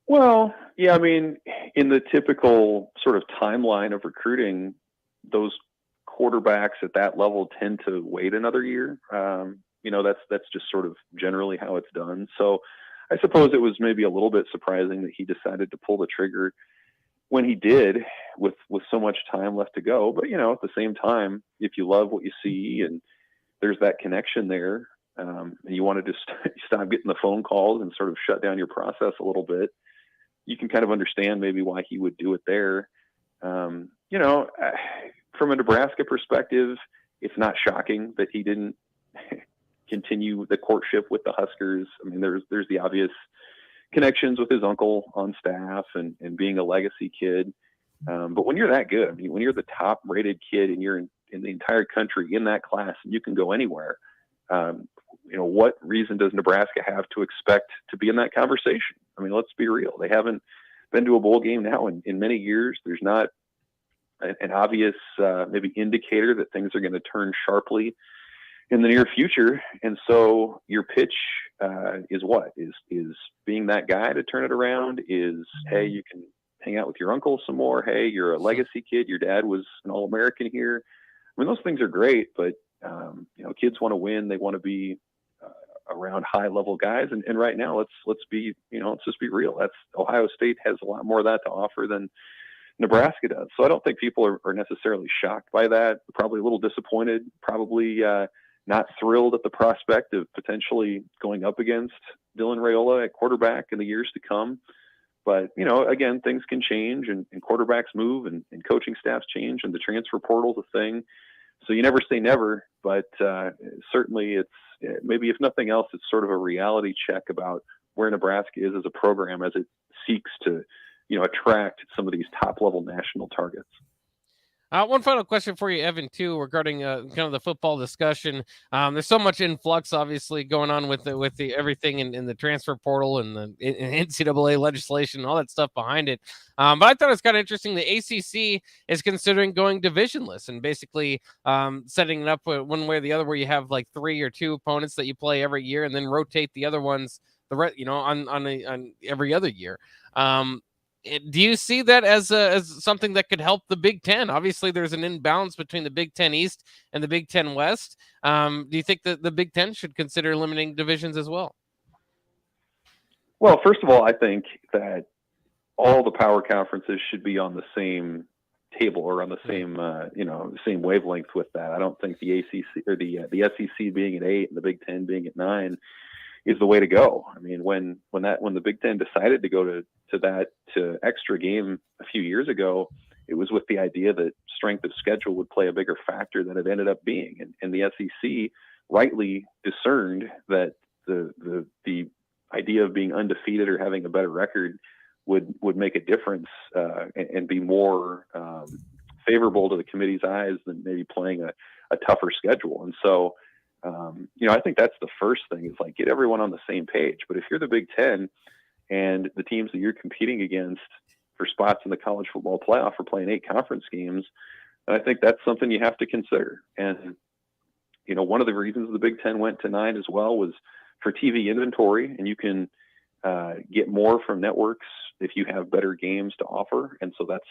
Well, yeah, I mean, in the typical sort of timeline of recruiting, those quarterbacks at that level tend to wait another year. That's just sort of generally how it's done. So I suppose it was maybe a little bit surprising that he decided to pull the trigger when he did with so much time left to go. But, at the same time, if you love what you see and there's that connection there, and you want to just stop getting the phone calls and sort of shut down your process a little bit, you can kind of understand maybe why he would do it there. From a Nebraska perspective, it's not shocking that he didn't continue the courtship with the Huskers. I mean, there's the obvious connections with his uncle on staff and being a legacy kid. But when you're that good, I mean, when you're the top rated kid and you're in the entire country in that class and you can go anywhere, what reason does Nebraska have to expect to be in that conversation? I mean, let's be real. They haven't been to a bowl game now in many years. There's not an obvious maybe indicator that things are going to turn sharply in the near future. And so your pitch is what? Is being that guy to turn it around? Is, hey, you can hang out with your uncle some more. Hey, you're a legacy kid. Your dad was an All-American here. I mean, those things are great, but kids want to win. They want to be around high-level guys. And right now, let's just be real. That's Ohio State has a lot more of that to offer than Nebraska does. So I don't think people are necessarily shocked by that. Probably a little disappointed. Probably not thrilled at the prospect of potentially going up against Dylan Raiola at quarterback in the years to come. But, again, things can change and quarterbacks move and coaching staffs change and the transfer portal's a thing. So you never say never, but certainly it's maybe if nothing else, it's sort of a reality check about where Nebraska is as a program as it seeks to, attract some of these top level national targets. One final question for you, Evan, too, regarding kind of the football discussion. There's so much influx, obviously, going on with the everything in the transfer portal and the NCAA legislation, all that stuff behind it. But I thought it was kind of interesting. The ACC is considering going divisionless and basically setting it up one way or the other, where you have like 3 or 2 opponents that you play every year, and then rotate the other ones on every other year. Do you see that as something that could help the Big Ten? Obviously, there's an imbalance between the Big Ten East and the Big Ten West. Do you think that the Big Ten should consider limiting divisions as well? Well, first of all, I think that all the power conferences should be on the same table or on the same same wavelength with that. I don't think the ACC or the SEC being at 8 and the Big Ten being at 9 is the way to go. I mean, when the Big Ten decided to go to extra game a few years ago, it was with the idea that strength of schedule would play a bigger factor than it ended up being. And the SEC rightly discerned that the idea of being undefeated or having a better record would make a difference and be more favorable to the committee's eyes than maybe playing a tougher schedule. And so, I think that's the first thing, is like get everyone on the same page. But if you're the Big Ten and the teams that you're competing against for spots in the college football playoff are playing 8 conference games, then I think that's something you have to consider. And, one of the reasons the Big Ten went to 9 as well was for TV inventory, and you can get more from networks if you have better games to offer. And so that's,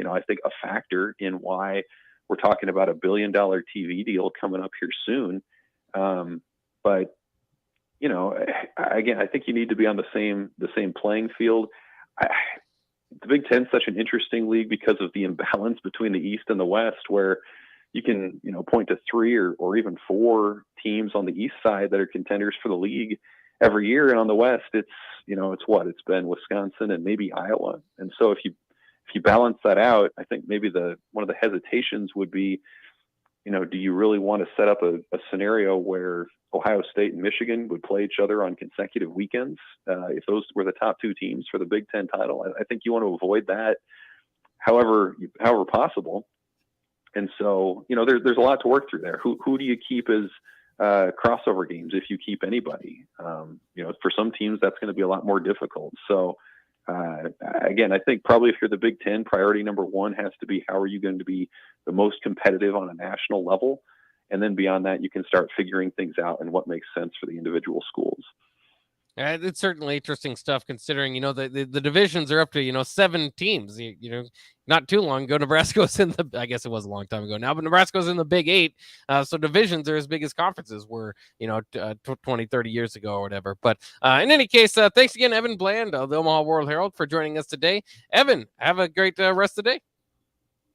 I think a factor in why we're talking about $1 billion TV deal coming up here soon. But again, I think you need to be on the same playing field. The Big Ten is such an interesting league because of the imbalance between the East and the West, where you can, point to 3 or even 4 teams on the East side that are contenders for the league every year. And on the West, it's been Wisconsin and maybe Iowa. And so if you balance that out, I think maybe one of the hesitations would be, do you really want to set up a scenario where Ohio State and Michigan would play each other on consecutive weekends? If those were the top 2 teams for the Big Ten title, I think you want to avoid that however possible. And so, there's a lot to work through there. Who do you keep as crossover games if you keep anybody? For some teams, that's going to be a lot more difficult. So, again, I think probably if you're the Big Ten, priority number 1 has to be how are you going to be the most competitive on a national level? And then beyond that, you can start figuring things out and what makes sense for the individual schools. It's certainly interesting stuff, considering, the divisions are up to, 7 teams. Not too long ago, Nebraska was in I guess it was a long time ago now, but Nebraska was in the Big 8. So divisions are as big as conferences were, 20, 30 years ago or whatever. But in any case, thanks again, Evan Bland of the Omaha World Herald, for joining us today. Evan, have a great rest of the day.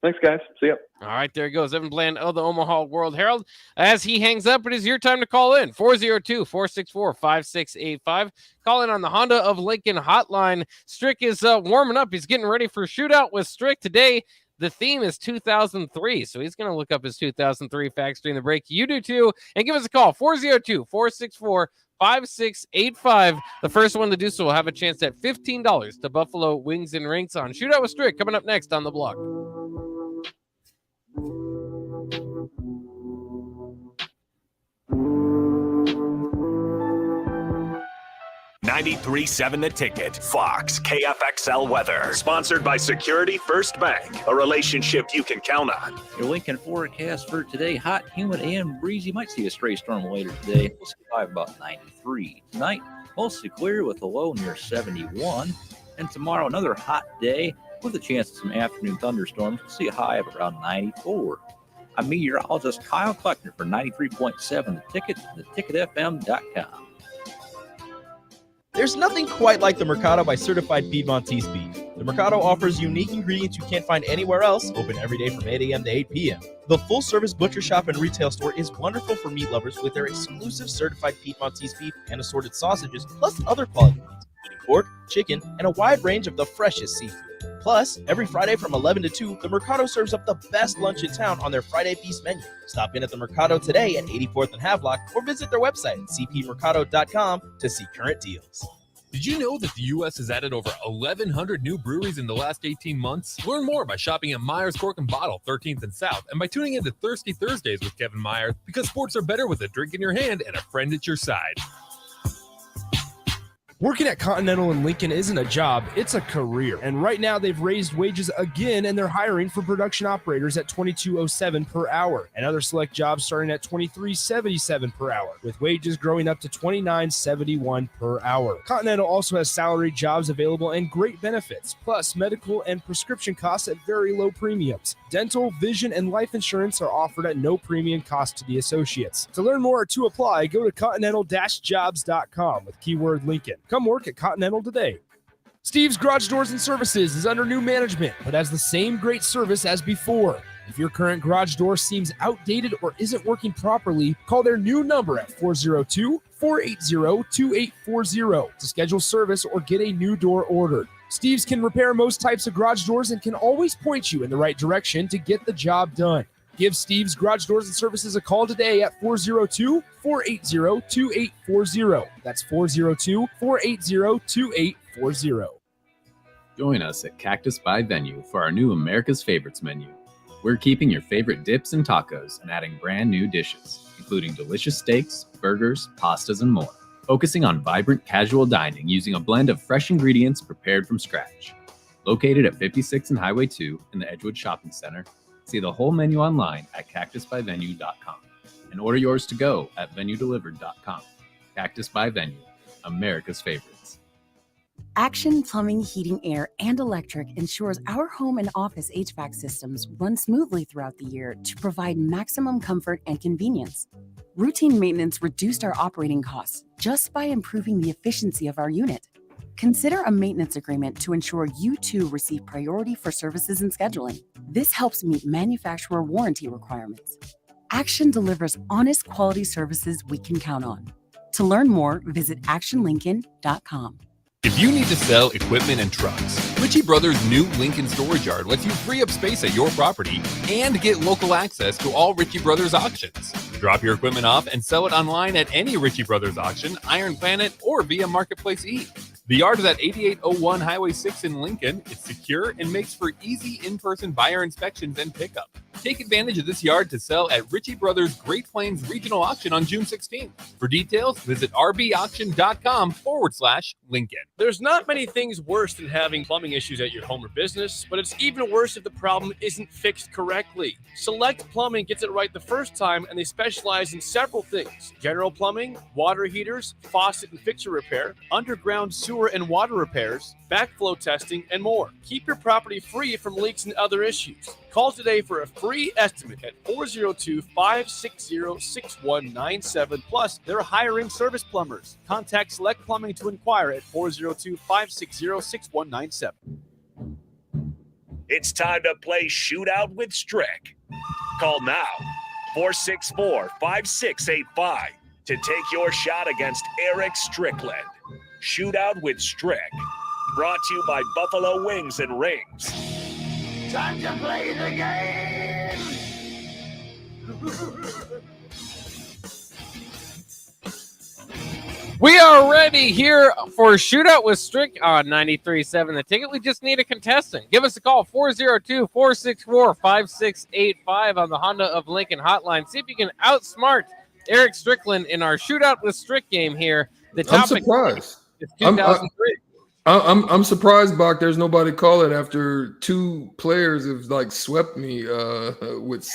Thanks, guys. See ya. All right, there goes Evan Bland of the Omaha World Herald. As he hangs up, it is your time to call in. 402-464-5685. Call in on the Honda of Lincoln hotline. Strick is warming up. He's getting ready for Shootout with Strick today. The theme is 2003, so he's going to look up his 2003 facts during the break. You do too, and give us a call, 402-464-5685. The first one to do so will have a chance at $15 to Buffalo Wings and Rings on Shootout with Strick, coming up next on the block. 93.7 The Ticket, Fox, KFXL weather. Sponsored by Security First Bank, a relationship you can count on. Your Lincoln forecast for today, hot, humid, and breezy. Might see a stray storm later today. We'll see a high of about 93. Tonight, mostly clear with a low near 71. And tomorrow, another hot day with a chance of some afternoon thunderstorms. We'll see a high of around 94. I'm meteorologist Kyle Kleckner for 93.7 The Ticket, theticketfm.com. There's nothing quite like the Mercado by Certified Piedmontese Beef. The Mercado offers unique ingredients you can't find anywhere else, open every day from 8 a.m. to 8 p.m. The full-service butcher shop and retail store is wonderful for meat lovers with their exclusive Certified Piedmontese Beef and assorted sausages, plus other quality meats. including pork, chicken, and a wide range of the freshest seafood. Plus, every Friday from 11 to 2, the Mercado serves up the best lunch in town on their Friday Feast menu. Stop in at the Mercado today at 84th and Havelock or visit their website at cpmercado.com to see current deals. Did you know that the U.S. has added over 1,100 new breweries in the last 18 months? Learn more by shopping at Myers Cork and Bottle, 13th and South, and by tuning into Thirsty Thursdays with Kevin Myers, because sports are better with a drink in your hand and a friend at your side. Working at Continental in Lincoln isn't a job, it's a career. And right now they've raised wages again and they're hiring for production operators at $22.07 per hour and other select jobs starting at $23.77 per hour, with wages growing up to $29.71 per hour. Continental also has salaried jobs available and great benefits, plus medical and prescription costs at very low premiums. Dental, vision, and life insurance are offered at no premium cost to the associates. To learn more or to apply, go to continental-jobs.com with keyword Lincoln. Come work at Continental today. Steve's Garage Doors and Services is under new management, but has the same great service as before. If your current garage door seems outdated or isn't working properly, call their new number at 402-480-2840 to schedule service or get a new door ordered. Steve's can repair most types of garage doors and can always point you in the right direction to get the job done. Give Steve's Garage Doors and Services a call today at 402-480-2840. That's 402-480-2840. Join us at Cactus by Venue for our new America's Favorites menu. We're keeping your favorite dips and tacos and adding brand new dishes, including delicious steaks, burgers, pastas, and more. Focusing on vibrant casual dining using a blend of fresh ingredients prepared from scratch. Located at 56 and Highway 2 in the Edgewood Shopping Center, see the whole menu online at cactusbyvenue.com and order yours to go at venuedelivered.com. Cactus by Venue, America's favorites. Action Plumbing, Heating, Air, and Electric ensures our home and office HVAC systems run smoothly throughout the year to provide maximum comfort and convenience. Routine maintenance reduced our operating costs just by improving the efficiency of our unit. Consider a maintenance agreement to ensure you too receive priority for services and scheduling. This helps meet manufacturer warranty requirements. Action delivers honest quality services we can count on. To learn more, visit actionlincoln.com. If you need to sell equipment and trucks, Ritchie Brothers' new Lincoln Storage Yard lets you free up space at your property and get local access to all Ritchie Brothers auctions. Drop your equipment off and sell it online at any Ritchie Brothers auction, Iron Planet, or via Marketplace E. The yard is at 8801 Highway 6 in Lincoln. It's secure and makes for easy in-person buyer inspections and pickup. Take advantage of this yard to sell at Ritchie Brothers Great Plains Regional Auction on June 16th. For details, visit rbauction.com/Lincoln. There's not many things worse than having plumbing issues at your home or business, but it's even worse if the problem isn't fixed correctly. Select Plumbing gets it right the first time, and they specialize in several things: general plumbing, water heaters, faucet and fixture repair, underground sewer and water repairs, backflow testing, and more. Keep your property free from leaks and other issues. Call today for a free estimate at 402-560-6197. Plus, they're hiring service plumbers. Contact Select Plumbing to inquire at 402-560-6197. It's time to play Shootout with Strick. Call now, 464-5685, to take your shot against Eric Strickland. Shootout with Strick. Brought to you by Buffalo Wings and Rings. Time to play the game! We are ready here for Shootout with Strick on 93.7 The Ticket. We just need a contestant. Give us a call, 402-464-5685 on the Honda of Lincoln hotline. See if you can outsmart Eric Strickland in our Shootout with Strick game here. The topic I'm surprised. is 2003. I'm surprised, Bach. There's nobody calling after two players have like swept me with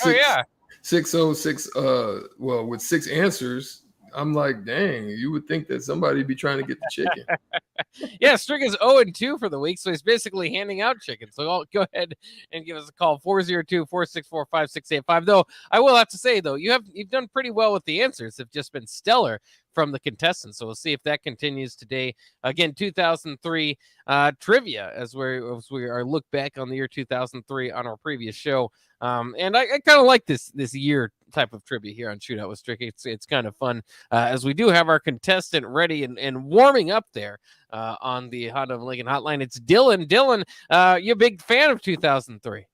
with 6 answers. I'm like, dang, you would think that somebody'd be trying to get the chicken. Yeah, Strick is 0-2 for the week, so he's basically handing out chicken. So I'll go ahead and give us a call, 402-464-5685. Though I will have to say, though, you've done pretty well with the answers. Have just been stellar. from the contestants. So we'll see if that continues today. Again, 2003 trivia as we are look back on the year 2003 on our previous show. And I kind of like this year type of trivia here on Shootout with Strick. It's kind of fun as we do have our contestant ready and warming up there on the Honda of Lincoln hotline. It's Dylan. Dylan, you a big fan of 2003?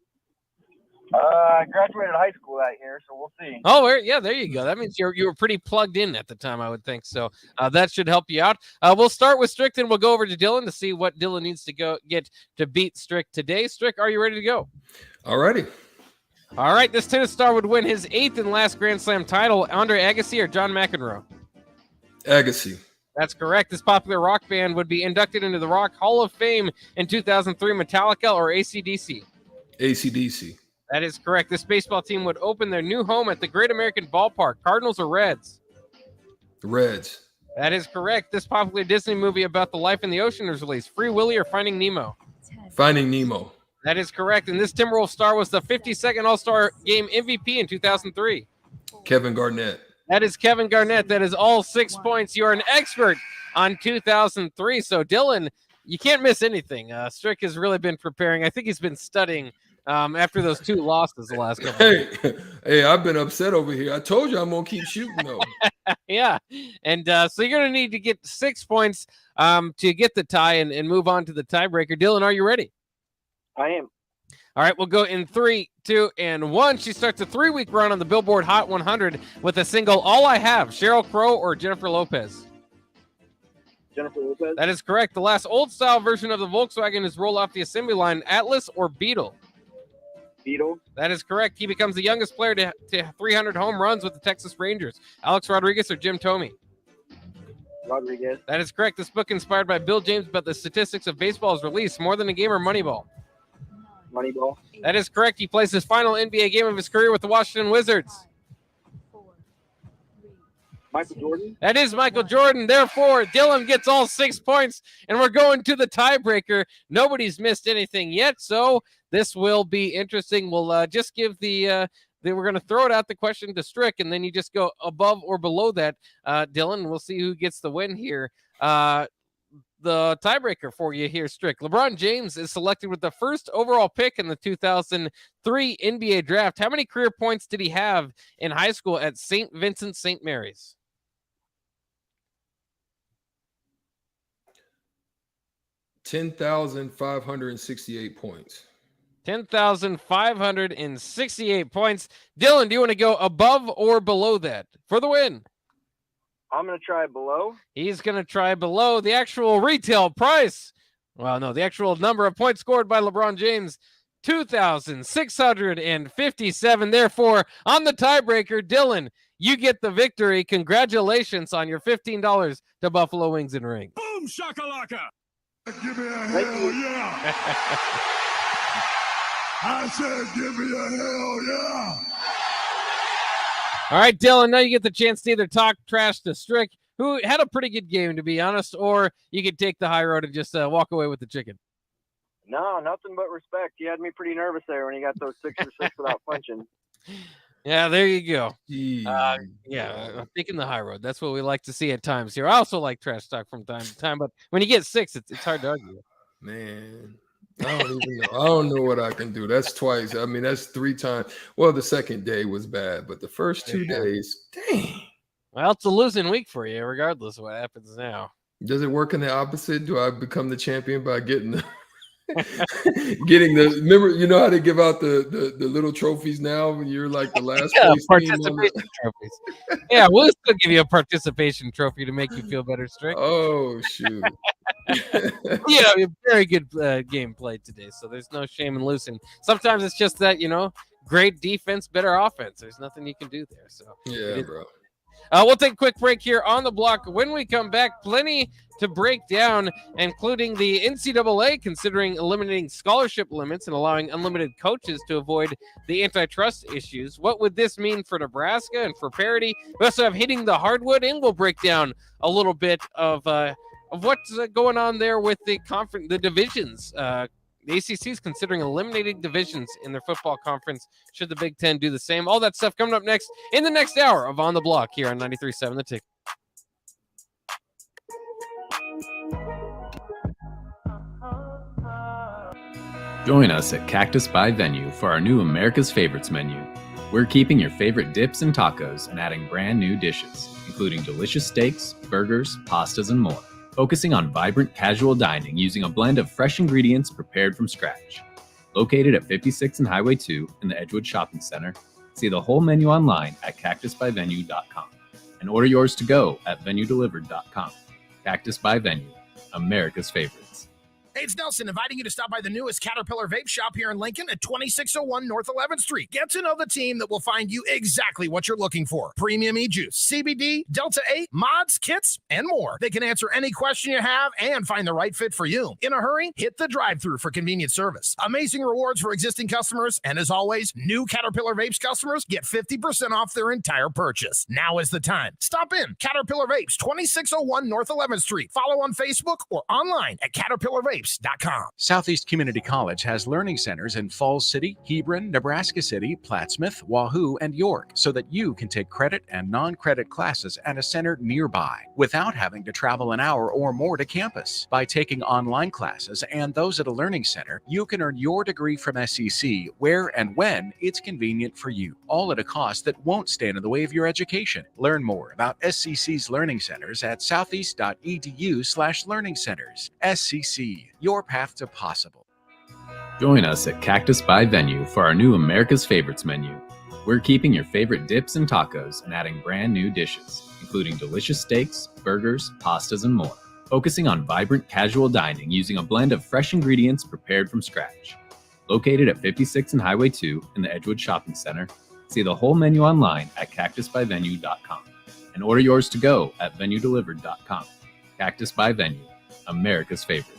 I graduated high school that year, so we'll see. Oh, yeah, there you go. That means you were pretty plugged in at the time, I would think. So that should help you out. We'll start with Strick, and we'll go over to Dylan to see what Dylan needs to get to beat Strick today. Strick, are you ready to go? All righty. All right, this tennis star would win his 8th and last Grand Slam title. Andre Agassi or John McEnroe? Agassi. That's correct. This popular rock band would be inducted into the Rock Hall of Fame in 2003. Metallica or AC/DC? AC/DC. That is correct. This baseball team would open their new home at the Great American Ballpark. Cardinals or Reds? The Reds. That is correct. This popular Disney movie about the life in the ocean was released. Free Willy or Finding Nemo? Finding Nemo. That is correct. And this Timberwolves star was the 52nd All-Star Game MVP in 2003. Kevin Garnett. That is Kevin Garnett. That is all 6 points. You are an expert on 2003. So, Dylan, you can't miss anything. Strick has really been preparing. I think he's been studying after those 2 losses the last couple. Hey, I've been upset over here. I told you I'm gonna keep shooting though. Yeah, and so you're gonna need to get 6 points to get the tie and move on to the tiebreaker. Dylan, are you ready? I am. All right, we'll go in 3, 2, and 1. She starts a 3-week run on the Billboard Hot 100 with a single "All I Have." Sheryl Crow or Jennifer Lopez? Jennifer Lopez. That is correct. The last old-style version of the Volkswagen is rolled off the assembly line. Atlas or Beetle? Beetle. That is correct. He becomes the youngest player to 300 home runs with the Texas Rangers. Alex Rodriguez or Jim Thome? Rodriguez. That is correct. This book, inspired by Bill James about the statistics of baseball, is released. More Than a Game or Moneyball? Moneyball. That is correct. He plays his final NBA game of his career with the Washington Wizards. Michael Jordan. That is Michael Jordan. Therefore, Dylan gets all 6 points, and we're going to the tiebreaker. Nobody's missed anything yet, so this will be interesting. We'll just give we're going to throw it out the question to Strick, and then you just go above or below that, Dylan. We'll see who gets the win here. The tiebreaker for you here, Strick. LeBron James is selected with the first overall pick in the 2003 NBA draft. How many career points did he have in high school at St. Vincent St. Mary's? 10,568 points. 10,568 points. Dylan, do you want to go above or below that for the win? I'm going to try below. He's going to try below. The actual retail price, well, no, the actual number of points scored by LeBron James, 2,657. Therefore, on the tiebreaker, Dylan, you get the victory. Congratulations on your $15 to Buffalo Wings and Rings. Boom shakalaka. Give me a hell yeah. I said give me a hell yeah. All right, Dylan, now you get the chance to either talk trash to Strick, who had a pretty good game, to be honest, or you could take the high road and just walk away with the chicken. No, nothing but respect. You had me pretty nervous there when you got those 6 for 6 without punching. Yeah, there you go. Yeah, I'm taking the high road. That's what we like to see at times here. I also like trash talk from time to time, but when you get 6, it's hard to argue. Man, I don't even know. I don't know what I can do. That's twice. I mean, that's 3 times. Well, the second day was bad, but the first 2 days, dang. Well, it's a losing week for you, regardless of what happens now. Does it work in the opposite? Do I become the champion by getting the remember, you know how they give out the little trophies now when you're like the last place participation trophies. Yeah, we'll still give you a participation trophy to make you feel better, Strick. Oh shoot. Yeah, very good game played today, so there's no shame in losing. Sometimes it's just that, great defense, better offense. There's nothing you can do there. So yeah, bro. We'll take a quick break here on the block. When we come back, plenty to break down, including the NCAA considering eliminating scholarship limits and allowing unlimited coaches to avoid the antitrust issues. What would this mean for Nebraska and for parity? We also have hitting the hardwood, and we'll break down a little bit of what's going on there with the divisions. The ACC is considering eliminating divisions in their football conference. Should the Big Ten do the same? All that stuff coming up next in the next hour of On the Block here on 93.7 The Ticket. Join us at Cactus by Venue for our new America's Favorites menu. We're keeping your favorite dips and tacos and adding brand new dishes, including delicious steaks, burgers, pastas, and more. Focusing on vibrant casual dining using a blend of fresh ingredients prepared from scratch. Located at 56 and Highway 2 in the Edgewood Shopping Center, see the whole menu online at cactusbyvenue.com and order yours to go at venuedelivered.com. Cactus by Venue, America's favorites. Hey, it's Nelson inviting you to stop by the newest Caterpillar Vape Shop here in Lincoln at 2601 North 11th Street. Get to know the team that will find you exactly what you're looking for. Premium e-juice, CBD, Delta 8, mods, kits, and more. They can answer any question you have and find the right fit for you. In a hurry, hit the drive-thru for convenient service. Amazing rewards for existing customers, and as always, new Caterpillar Vapes customers get 50% off their entire purchase. Now is the time. Stop in. Caterpillar Vapes, 2601 North 11th Street. Follow on Facebook or online at caterpillarvapes.com. Southeast Community College has learning centers in Falls City, Hebron, Nebraska City, Plattsmouth, Wahoo, and York so that you can take credit and non-credit classes at a center nearby without having to travel an hour or more to campus. By taking online classes and those at a learning center, you can earn your degree from SEC where and when it's convenient for you, all at a cost that won't stand in the way of your education. Learn more about SCC's learning centers at southeast.edu/learning centers. SCC, your path to possible. Join us at Cactus by Venue for our new America's Favorites menu. We're keeping your favorite dips and tacos and adding brand new dishes, including delicious steaks, burgers, pastas, and more. Focusing on vibrant casual dining using a blend of fresh ingredients prepared from scratch. Located at 56 and Highway 2 in the Edgewood Shopping Center, see the whole menu online at cactusbyvenue.com and order yours to go at venuedelivered.com. Cactus by Venue, America's favorites.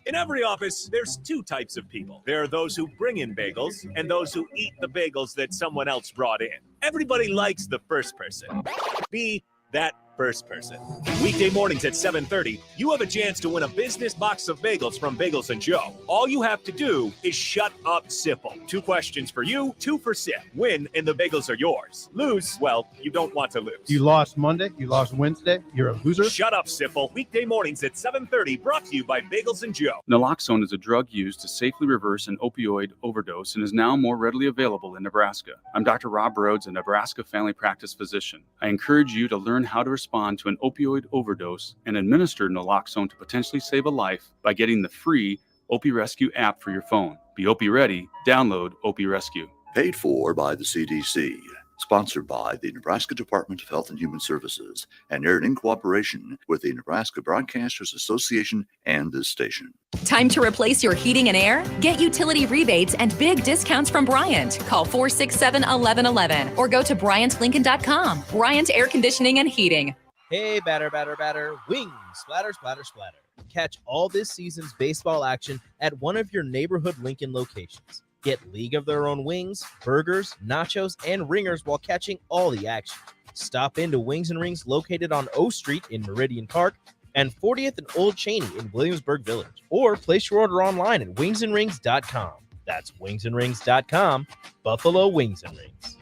In every office, there's two types of people. There are those who bring in bagels and those who eat the bagels that someone else brought in. Everybody likes the first person. Be that first person. Weekday mornings at 7:30, you have a chance to win a business box of bagels from Bagels & Joe. All you have to do is shut up, Sipple. 2 questions for you, 2 for Sip. Win, and the bagels are yours. Lose, well, you don't want to lose. You lost Monday, you lost Wednesday, you're a loser. Shut up, Sipple. Weekday mornings at 7:30, brought to you by Bagels & Joe. Naloxone is a drug used to safely reverse an opioid overdose and is now more readily available in Nebraska. I'm Dr. Rob Rhodes, a Nebraska family practice physician. I encourage you to learn how to respond to an opioid overdose and administer naloxone to potentially save a life by getting the free Opie Rescue app for your phone. Be Opie ready. Download Opie Rescue. Paid for by the CDC. Sponsored by the Nebraska Department of Health and Human Services and aired in cooperation with the Nebraska Broadcasters Association and this station. Time to replace your heating and air? Get utility rebates and big discounts from Bryant. Call 467-1111 or go to BryantLincoln.com. Bryant Air Conditioning and Heating. Hey, batter, batter, batter. Wings, splatter, splatter, splatter. Catch all this season's baseball action at one of your neighborhood Lincoln locations. Get League of Their Own wings, burgers, nachos, and ringers while catching all the action. Stop into Wings and Rings located on O Street in Meridian Park and 40th and Old Cheney in Williamsburg Village. Or place your order online at wingsandrings.com. That's wingsandrings.com, Buffalo Wings and Rings.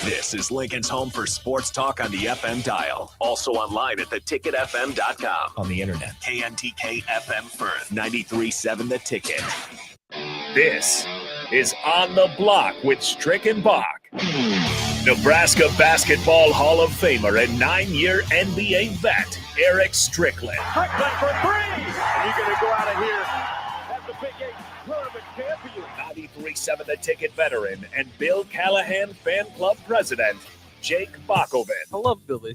This is Lincoln's home for sports talk on the FM dial. Also online at theticketfm.com. On the internet. KNTK FM Firth, 93.7 The Ticket. This is On the Block with Strick and Bach. Nebraska Basketball Hall of Famer and 9-year NBA vet, Eric Strickland. Strickland for 3. You're going to go out of here as the Big 8 tournament champion. 93.7 The Ticket veteran and Bill Callahan Fan Club president, Jake Bakoven. I love Billy.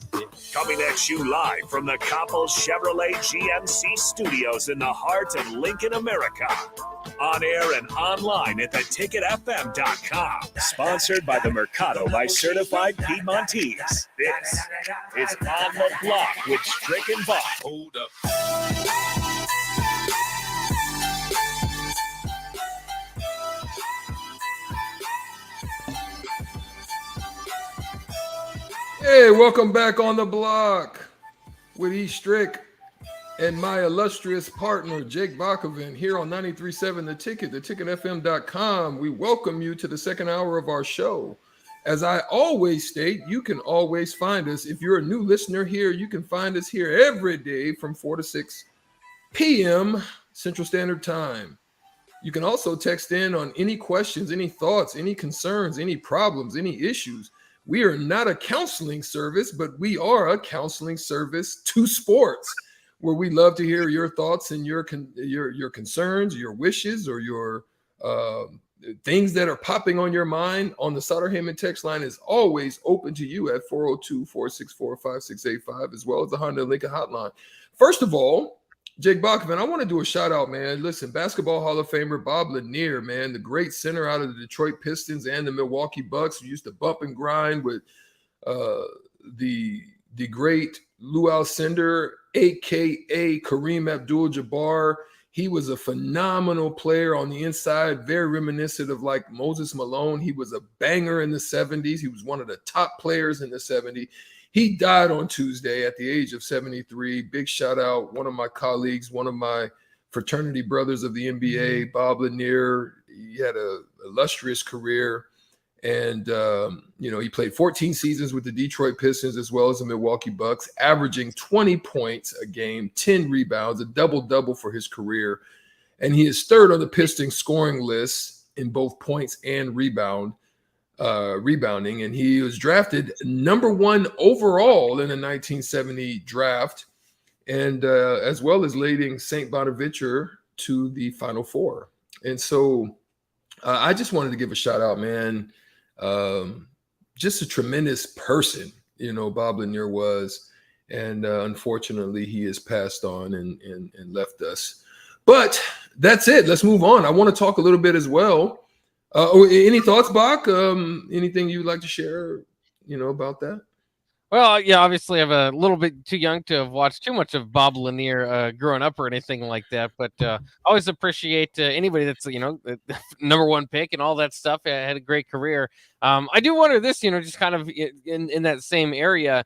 Coming at you live from the Coppels Chevrolet GMC studios in the heart of Lincoln, America. On air and online at theticketfm.com. Sponsored by the Mercado by Certified Piedmontese. This is On the Block with Strick and Bach. Hold up. Hey, welcome back on the block with E. Strick and my illustrious partner, Jake Bakoven, here on 93.7 The Ticket, theticketfm.com. We welcome you to the second hour of our show. As I always state, you can always find us. If you're a new listener here, you can find us here every day from 4 to 6 p.m. Central Standard Time. You can also text in on any questions, any thoughts, any concerns, any problems, any issues. We are not a counseling service, but we are a counseling service to sports, where we love to hear your thoughts and your concerns, your wishes, or your things that are popping on your mind. On the Sauter Heyman text line is always open to you at 402-464-5685, as well as the Honda Lincoln hotline. First of all, Jake Bachman, I want to do a shout out, man. Listen, Basketball Hall of Famer Bob Lanier, man, the great center out of the Detroit Pistons and the Milwaukee Bucks, who used to bump and grind with the great Lou Alcindor, a.k.a. Kareem Abdul-Jabbar. He was a phenomenal player on the inside, very reminiscent of like Moses Malone. He was a banger in the 70s. He was one of the top players in the 70s. He died on Tuesday at the age of 73. Big shout out, one of my colleagues, one of my fraternity brothers of the NBA, Bob Lanier. He had an illustrious career. And, he played 14 seasons with the Detroit Pistons as well as the Milwaukee Bucks, averaging 20 points a game, 10 rebounds, a double-double for his career. And he is third on the Pistons scoring list in both points and rebounding. And he was drafted number 1 overall in the 1970 draft, and as well as leading St. Bonaventure to the Final Four. And so I just wanted to give a shout out, man. Just a tremendous person, Bob Lanier was. And unfortunately, he has passed on and left us. But that's it. Let's move on. I want to talk a little bit as well. Any thoughts, Bach? Anything you'd like to share, about that? Well, yeah, obviously I'm a little bit too young to have watched too much of Bob Lanier growing up or anything like that. But I always appreciate anybody that's, the number 1 pick and all that stuff. I had a great career. I do wonder this, just kind of in that same area.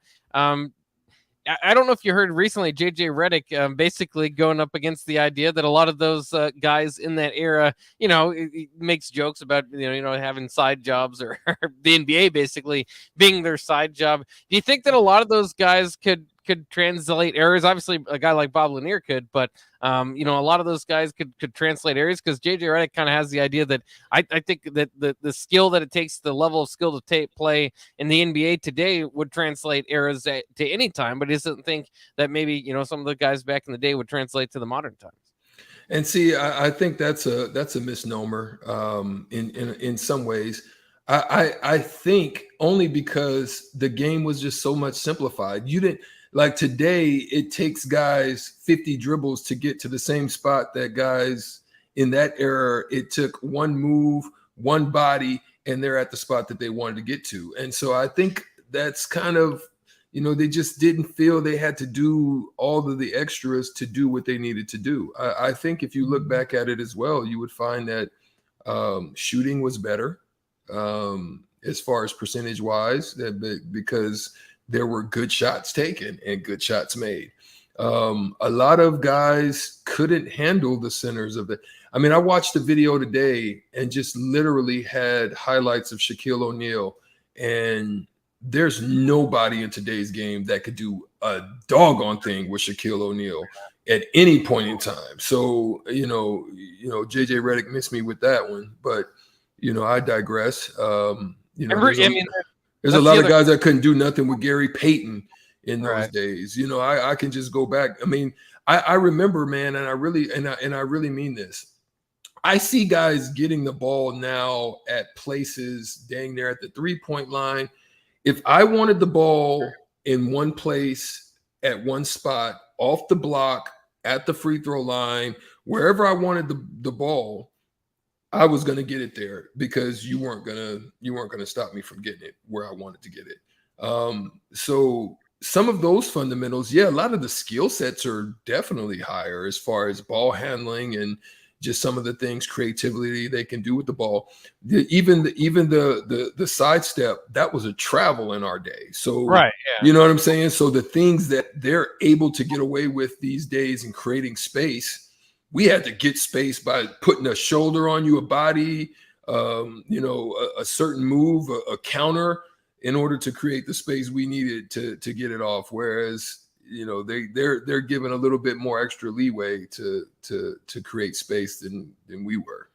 I don't know if you heard recently, JJ Redick basically going up against the idea that a lot of those guys in that era, he makes jokes about, having side jobs or the NBA basically being their side job. Do you think that a lot of those guys could translate errors? Obviously, a guy like Bob Lanier could, but a lot of those guys could translate errors, because JJ Redick kind of has the idea that I think that the skill that it takes, the level of skill to play in the NBA today would translate errors to any time, but he doesn't think that maybe some of the guys back in the day would translate to the modern times. And see, I think that's a misnomer in some ways. I think only because the game was just so much simplified. You didn't. Like today, it takes guys 50 dribbles to get to the same spot that guys in that era, it took one move, one body, and they're at the spot that they wanted to get to. And so I think that's kind of, they just didn't feel they had to do all of the extras to do what they needed to do. I think if you look back at it as well, you would find that shooting was better as far as percentage-wise, because there were good shots taken and good shots made. A lot of guys couldn't handle the centers of I watched the video today and just literally had highlights of Shaquille O'Neal, and there's nobody in today's game that could do a doggone thing with Shaquille O'Neal at any point in time. So, JJ Redick missed me with that one, but, I digress. There's a lot of guys that couldn't do nothing with Gary Payton in those days. I can just go back. I remember, man, and I really mean this. I see guys getting the ball now at places dang near at the 3-point line. If I wanted the ball in one place at one spot, off the block, at the free throw line, wherever I wanted the ball, I was going to get it there, because you weren't going to stop me from getting it where I wanted to get it. So some of those fundamentals, a lot of the skill sets are definitely higher as far as ball handling and just some of the things, creativity they can do with the ball. Even the sidestep, that was a travel in our day. So you know what I'm saying? So the things that they're able to get away with these days in creating space, we had to get space by putting a shoulder on you, a body, a certain move, a counter, in order to create the space we needed to get it off. Whereas, they're given a little bit more extra leeway to create space than we were.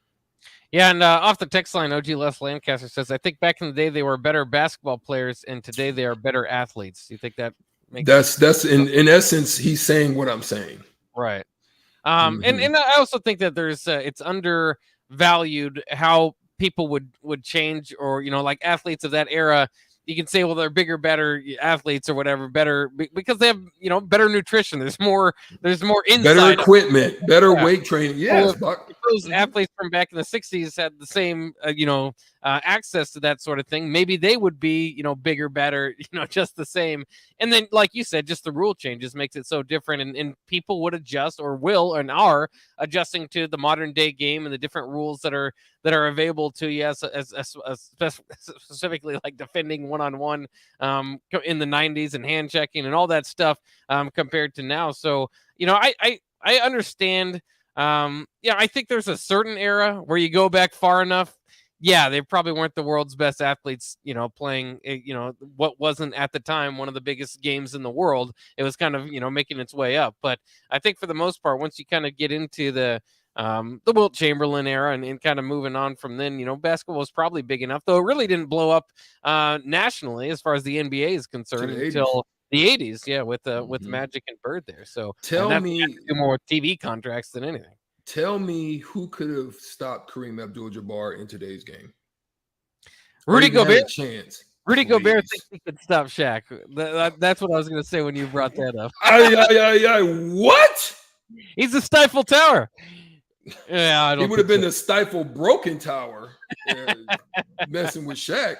Yeah, and off the text line, OG Les Lancaster says, I think back in the day they were better basketball players, and today they are better athletes. Do you think that makes sense? That's in essence, he's saying what I'm saying. Right. And I also think that there's it's undervalued how people would change, or like athletes of that era. You can say, well, they're bigger, better athletes or whatever, better because they have, better nutrition. There's more insight, better equipment, better weight training. Yes, if those athletes from back in the 60s had the same, access to that sort of thing, maybe they would be, bigger, better, just the same. And then, like you said, just the rule changes makes it so different, and people would adjust, or will, and are adjusting to the modern day game and the different rules that are available to you, as specifically like defending one-on-one in the 90s and hand checking and all that stuff compared to now. So, I understand. I think there's a certain era where you go back far enough. Yeah, they probably weren't the world's best athletes, playing, what wasn't at the time one of the biggest games in the world. It was kind of, making its way up. But I think for the most part, once you kind of get into the Wilt Chamberlain era and kind of moving on from then, basketball was probably big enough, though it really didn't blow up nationally as far as the NBA is concerned until the 80s. Yeah, with Magic and Bird there. So tell me more TV contracts than anything. Tell me who could have stopped Kareem Abdul-Jabbar in today's game? Rudy Gobert. Chance. Rudy Gobert thinks he could stop Shaq. That's what I was going to say when you brought that up. What? He's the Stifle Tower. Yeah, I don't. He would have been the Stifle Broken Tower, messing with Shaq.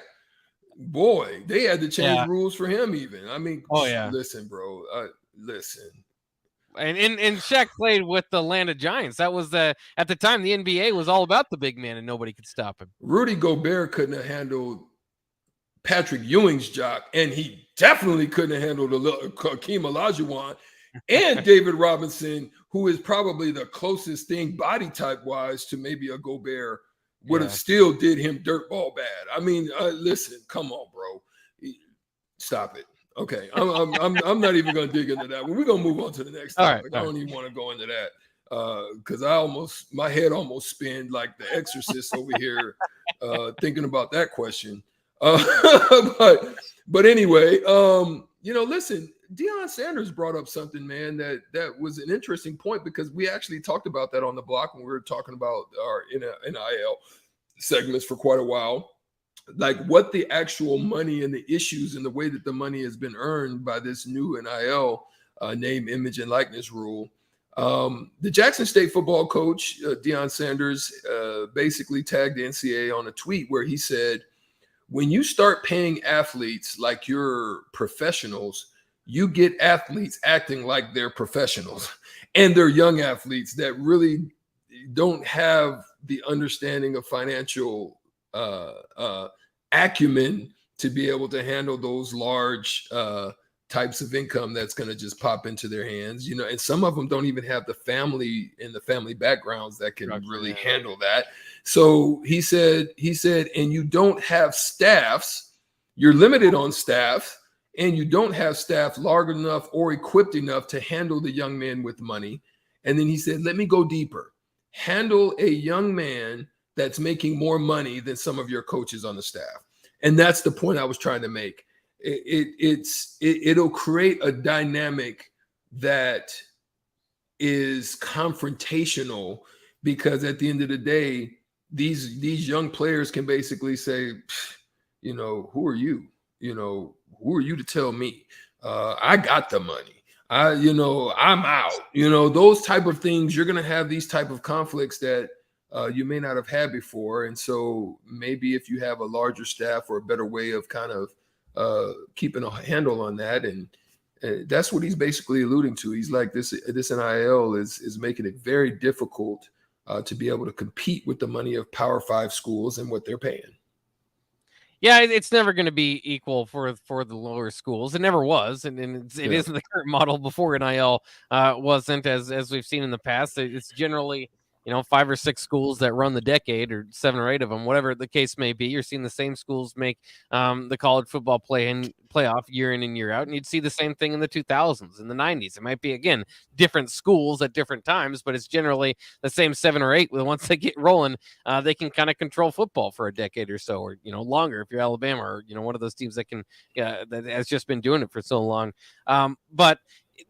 Boy, they had to change rules for him. Even listen, bro. Listen. And Shaq played with the Atlanta Giants. That was at the time the NBA was all about the big man, and nobody could stop him. Rudy Gobert couldn't have handled Patrick Ewing's jock, and he definitely couldn't have handled Hakeem Olajuwon and David Robinson, who is probably the closest thing body type wise to maybe a Gobert, would have still did him dirtball bad. I mean, listen, come on, bro, stop it. Okay, I'm not even going to dig into that. We're going to move on to the next topic. I don't even want to go into that because my head almost spun like The Exorcist over here thinking about that question. But anyway, listen, Deion Sanders brought up something, man, that was an interesting point, because we actually talked about that on the block when we were talking about our NIL segments for quite a while. Like what the actual money and the issues and the way that the money has been earned by this new NIL name, image, and likeness rule. The Jackson State football coach, Deion Sanders, basically tagged the NCAA on a tweet where he said, when you start paying athletes like you're professionals, you get athletes acting like they're professionals, and they're young athletes that really don't have the understanding of financial acumen to be able to handle those large types of income that's going to just pop into their hands, and some of them don't even have the family and the family backgrounds that can really handle that. So he said, and you don't have staffs, you're limited on staff, and you don't have staff large enough or equipped enough to handle the young men with money. And then he said, let me go deeper. Handle a young man that's making more money than some of your coaches on the staff. And that's the point I was trying to make. It'll create a dynamic that is confrontational, because at the end of the day, these young players can basically say, who are you? Who are you to tell me? I got the money. I'm out. Those type of things. You're going to have these type of conflicts that you may not have had before. And so maybe if you have a larger staff or a better way of kind of keeping a handle on that, and that's what he's basically alluding to. He's like, this NIL is making it very difficult to be able to compete with the money of Power 5 schools and what they're paying. Yeah, it's never going to be equal for the lower schools. It never was, and it isn't the current model. Before NIL wasn't, as we've seen in the past. It's generally 5 or 6 schools that run the decade, or 7 or 8 of them, whatever the case may be. You're seeing the same schools make the college football playoff year in and year out, and you'd see the same thing in the 2000s, in the 90s. It might be, again, different schools at different times, but it's generally the same 7 or 8. Once they get rolling, they can kind of control football for a decade or so, or longer if you're Alabama, or one of those teams that can that has just been doing it for so long. But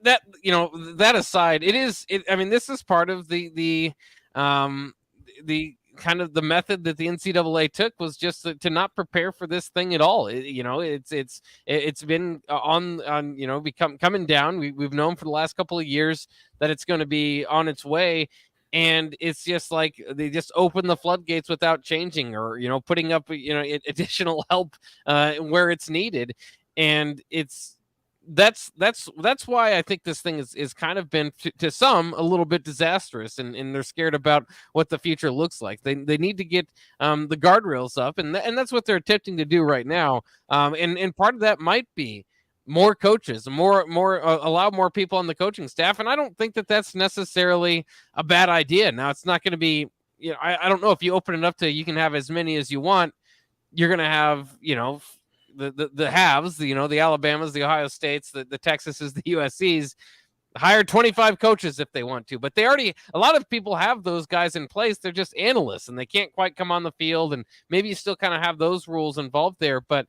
that that aside, this is part of the kind of the method that the NCAA took, was just to not prepare for this thing at all. It's been coming down. We've known for the last couple of years that it's going to be on its way, and it's just like they just open the floodgates without changing, or putting up additional help where it's needed, and that's why I think this thing is kind of been to some a little bit disastrous, and they're scared about what the future looks like. They need to get the guardrails up, and that's what they're attempting to do right now. And part of that might be more coaches, allow more people on the coaching staff. And I don't think that that's necessarily a bad idea. Now, it's not going to be, I don't know, if you open it up to, you can have as many as you want, you're going to have, the halves, the Alabamas, the Ohio States, the Texases, the USCs, hire 25 coaches if they want to, but a lot of people have those guys in place. They're just analysts and they can't quite come on the field, and maybe you still kind of have those rules involved there, but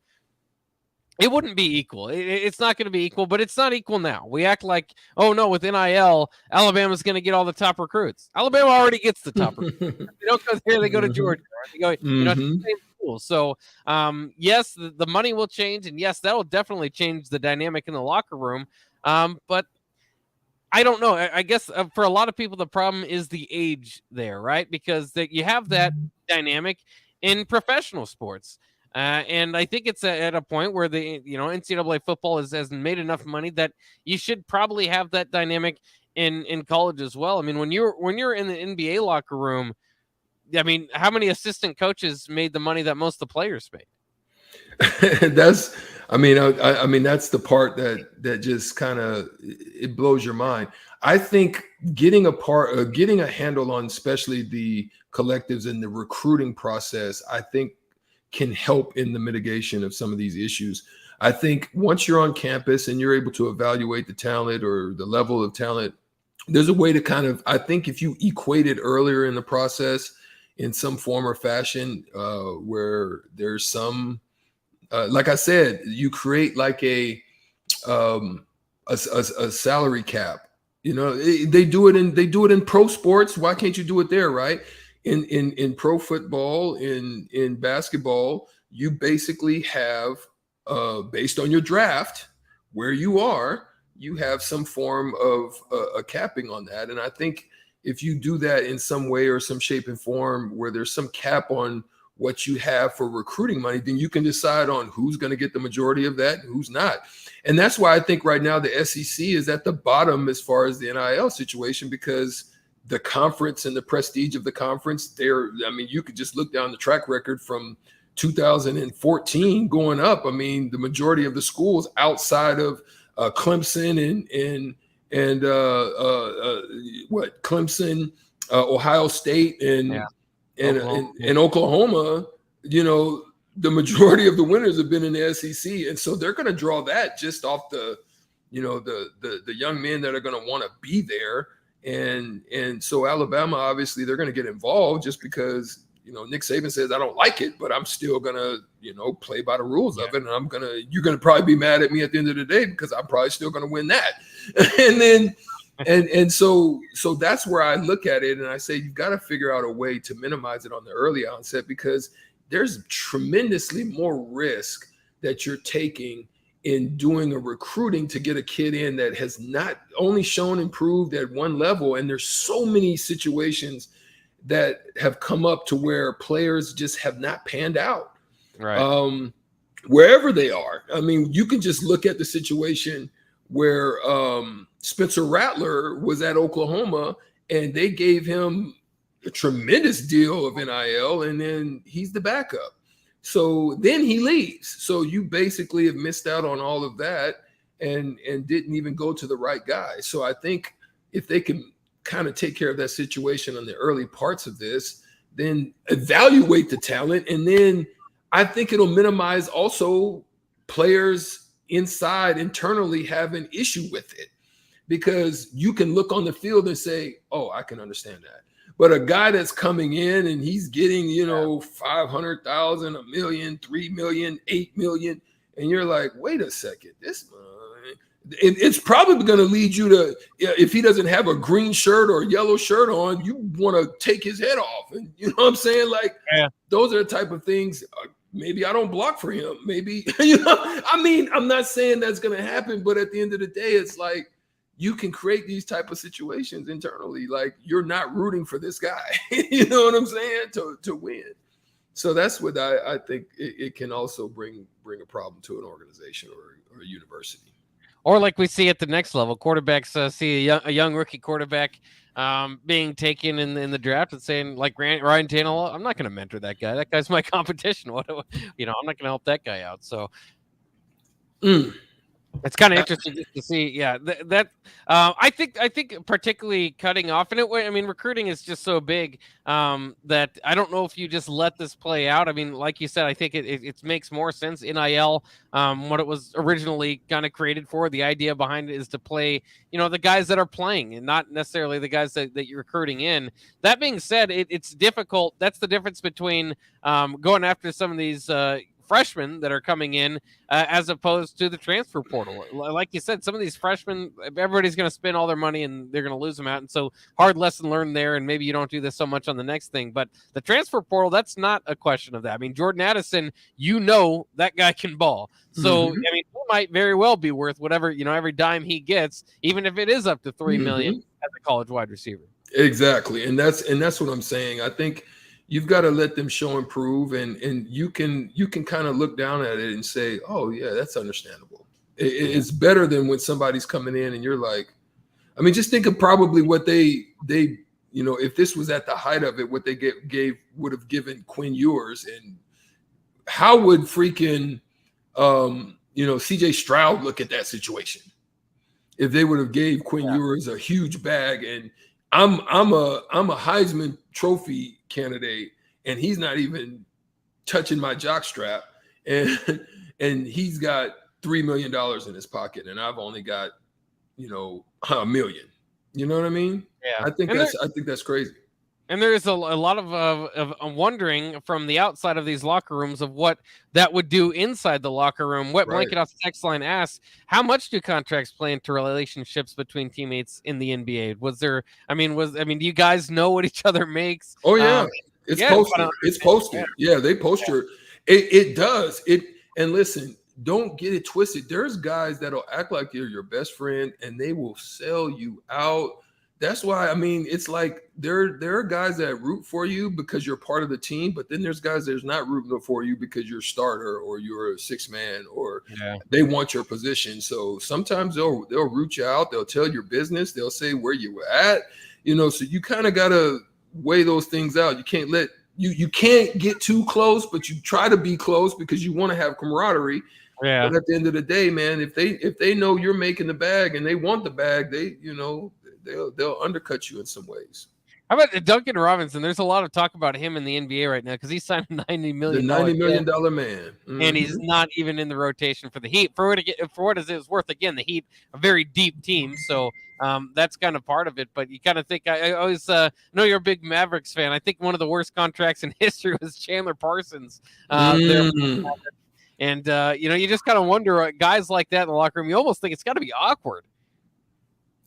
it wouldn't be equal. It's not going to be equal, but it's not equal now. We act like, oh no, with NIL, Alabama's going to get all the top recruits. Alabama already gets the top recruits. They don't go there, they go to Georgia. They go, to the same school. So, yes, the money will change, and yes, that will definitely change the dynamic in the locker room. But I don't know. I guess for a lot of people, the problem is the age there, right? Because you have that dynamic in professional sports. And I think it's at a point where the NCAA football has made enough money that you should probably have that dynamic in college as well. I mean, when you're in the NBA locker room, I mean, how many assistant coaches made the money that most of the players made? That's the part that just kind of, it blows your mind. I think getting a handle on especially the collectives and the recruiting process, I think, can help in the mitigation of some of these issues. I think once you're on campus and you're able to evaluate the talent or the level of talent, there's a way to kind of, I think if you equate it earlier in the process in some form or fashion, where there's some, like I said, you create like a salary cap. They do it in pro sports. Why can't you do it there, right? In pro football, in basketball, you basically have, based on your draft, where you are, you have some form of a capping on that. And I think if you do that in some way or some shape and form where there's some cap on what you have for recruiting money, then you can decide on who's going to get the majority of that and who's not. And that's why I think right now the SEC is at the bottom as far as the NIL situation, because the conference and the prestige of the conference you could just look down the track record from 2014 going up. I mean, the majority of the schools outside of Clemson and Clemson, Ohio State and Oklahoma, the majority of the winners have been in the SEC. And so they're going to draw that just off the young men that are going to want to be there. And so Alabama, obviously, they're going to get involved just because, Nick Saban says, I don't like it, but I'm still going to, play by the rules of it. And you're going to probably be mad at me at the end of the day because I'm probably still going to win that. And then, so that's where I look at it. And I say, you've got to figure out a way to minimize it on the early onset, because there's tremendously more risk that you're taking in doing a recruiting to get a kid in that has not only shown improved at one level. And there's so many situations that have come up to where players just have not panned out, right? Wherever they are. I mean, you can just look at the situation where Spencer Rattler was at Oklahoma and they gave him a tremendous deal of NIL, and then he's the backup. So then he leaves. So you basically have missed out on all of that and didn't even go to the right guy. So I think if they can kind of take care of that situation on the early parts of this, then evaluate the talent. And then I think it'll minimize also players internally have an issue with it, because you can look on the field and say, oh, I can understand that. But a guy that's coming in and he's getting, 500,000, $1 million, $3 million, $8 million, and you're like, wait a second, it's probably going to lead you to, if he doesn't have a green shirt or yellow shirt on, you want to take his head off. And you know what I'm saying? Like, those are the type of things. Maybe I don't block for him. Maybe, I'm not saying that's going to happen, but at the end of the day, it's like, you can create these type of situations internally. Like, you're not rooting for this guy, you know what I'm saying, to win. So that's what I think it can also bring a problem to an organization or a university. Or like we see at the next level, quarterbacks see a young rookie quarterback being taken in the draft and saying, like Ryan Tannehill, I'm not going to mentor that guy. That guy's my competition. I'm not going to help that guy out. So. It's kind of interesting just to see, I think particularly cutting off, and recruiting is just so big that I don't know if you just let this play out. I mean, like you said, I think it makes more sense. NIL, what it was originally kind of created for, the idea behind it is to play, the guys that are playing and not necessarily the guys that you're recruiting in. That being said, it's difficult. That's the difference between going after some of these freshmen that are coming in as opposed to the transfer portal. Like you said, some of these freshmen, everybody's going to spend all their money and they're going to lose them out. And so hard lesson learned there. And maybe you don't do this so much on the next thing, but the transfer portal, that's not a question of that. I mean, Jordan Addison, that guy can ball. So, he might very well be worth whatever, every dime he gets, even if it is up to $3 million as a college wide receiver. Exactly. And that's what I'm saying. I think you've got to let them show and prove, and you can kind of look down at it and say, oh yeah, that's understandable. It's better than when somebody's coming in and you're like, just think of probably what they if this was at the height of it, what they would have given Quinn Ewers, and how would freaking CJ Stroud look at that situation if they would have gave Quinn Ewers a huge bag, and I'm a Heisman Trophy candidate, and he's not even touching my jock strap, and he's got $3 million in his pocket, and I've only got $1 million. You know what I mean? Yeah, I think that's crazy. And there is a lot of wondering from the outside of these locker rooms of what that would do inside the locker room. What Blanket off the text line asks, how much do contracts play into relationships between teammates in the NBA? Do you guys know what each other makes? Oh yeah, it's posted. It's posted. Yeah, they post your. It does. And listen, don't get it twisted. There's guys that'll act like you're your best friend, and they will sell you out. That's why, it's like there are guys that root for you because you're part of the team, but then there's guys that's not rooting for you because you're a starter or you're a sixth man or they want your position. So sometimes they'll root you out. They'll tell your business. They'll say where you were at, so you kind of got to weigh those things out. You can't you can't get too close, but you try to be close because you want to have camaraderie. Yeah. But at the end of the day, man, if they know you're making the bag and they want the bag, they'll undercut you in some ways. How about Duncan Robinson? There's a lot of talk about him in the NBA right now because he signed a $90 million. The $90 million man. Mm-hmm. And he's not even in the rotation for the Heat. For what it's worth, again, the Heat, a very deep team. So that's kind of part of it. But you kind of think, I always know you're a big Mavericks fan. I think one of the worst contracts in history was Chandler Parsons. And, you just kind of wonder, guys like that in the locker room, you almost think it's got to be awkward.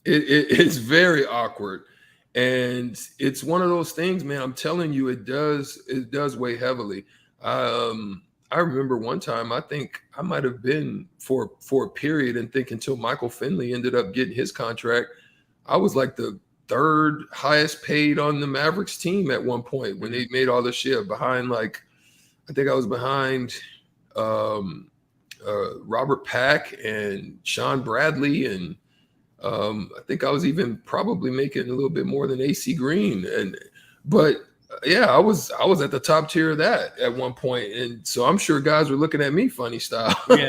It's very awkward, and it's one of those things, man. I'm telling you, it does weigh heavily. I remember one time, I think I might have been for a period, and think until Michael Finley ended up getting his contract, I was like the third highest paid on the Mavericks team at one point when they made all this shit behind, I think I was behind Robert Pack and Sean Bradley, and I think I was even probably making a little bit more than AC Green, but I was at the top tier of that at one point, and so I'm sure guys were looking at me funny style. Yeah,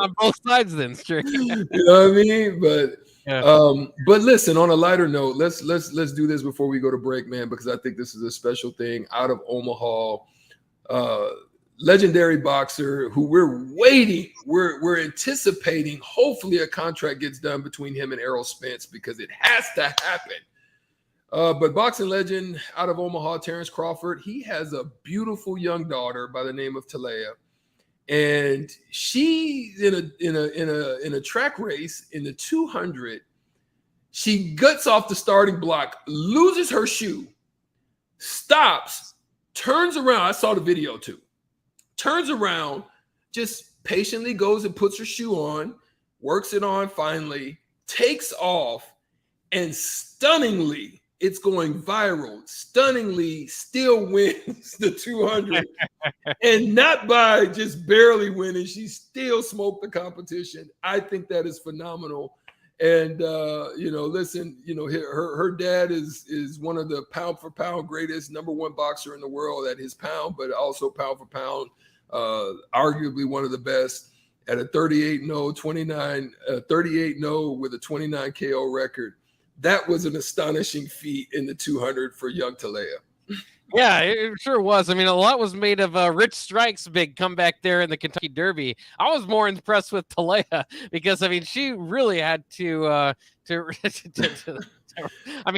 on both sides then, Strick. You know what I mean? But But listen, on a lighter note, let's do this before we go to break, man, because I think this is a special thing out of Omaha. Legendary boxer who we're waiting, we're anticipating. Hopefully, a contract gets done between him and Errol Spence because it has to happen. But boxing legend out of Omaha, Terrence Crawford, he has a beautiful young daughter by the name of Talea, and she in a track race in the 200, she guts off the starting block, loses her shoe, stops, turns around. I saw the video too. Turns around, just patiently goes and puts her shoe on, works it on finally, takes off, and stunningly, it's going viral, stunningly still wins the 200. And not by just barely winning, she still smoked the competition. I think that is phenomenal. And, listen, her dad is one of the pound for pound greatest #1 boxer in the world at his pound, but also pound for pound, arguably one of the best at a 38-0 with a 29 KO record. That was an astonishing feat in the 200 for young Talea. Yeah, it sure was. I mean, a lot was made of Rich Strike's big comeback there in the Kentucky Derby. I was more impressed with Talea because, I mean, she really had to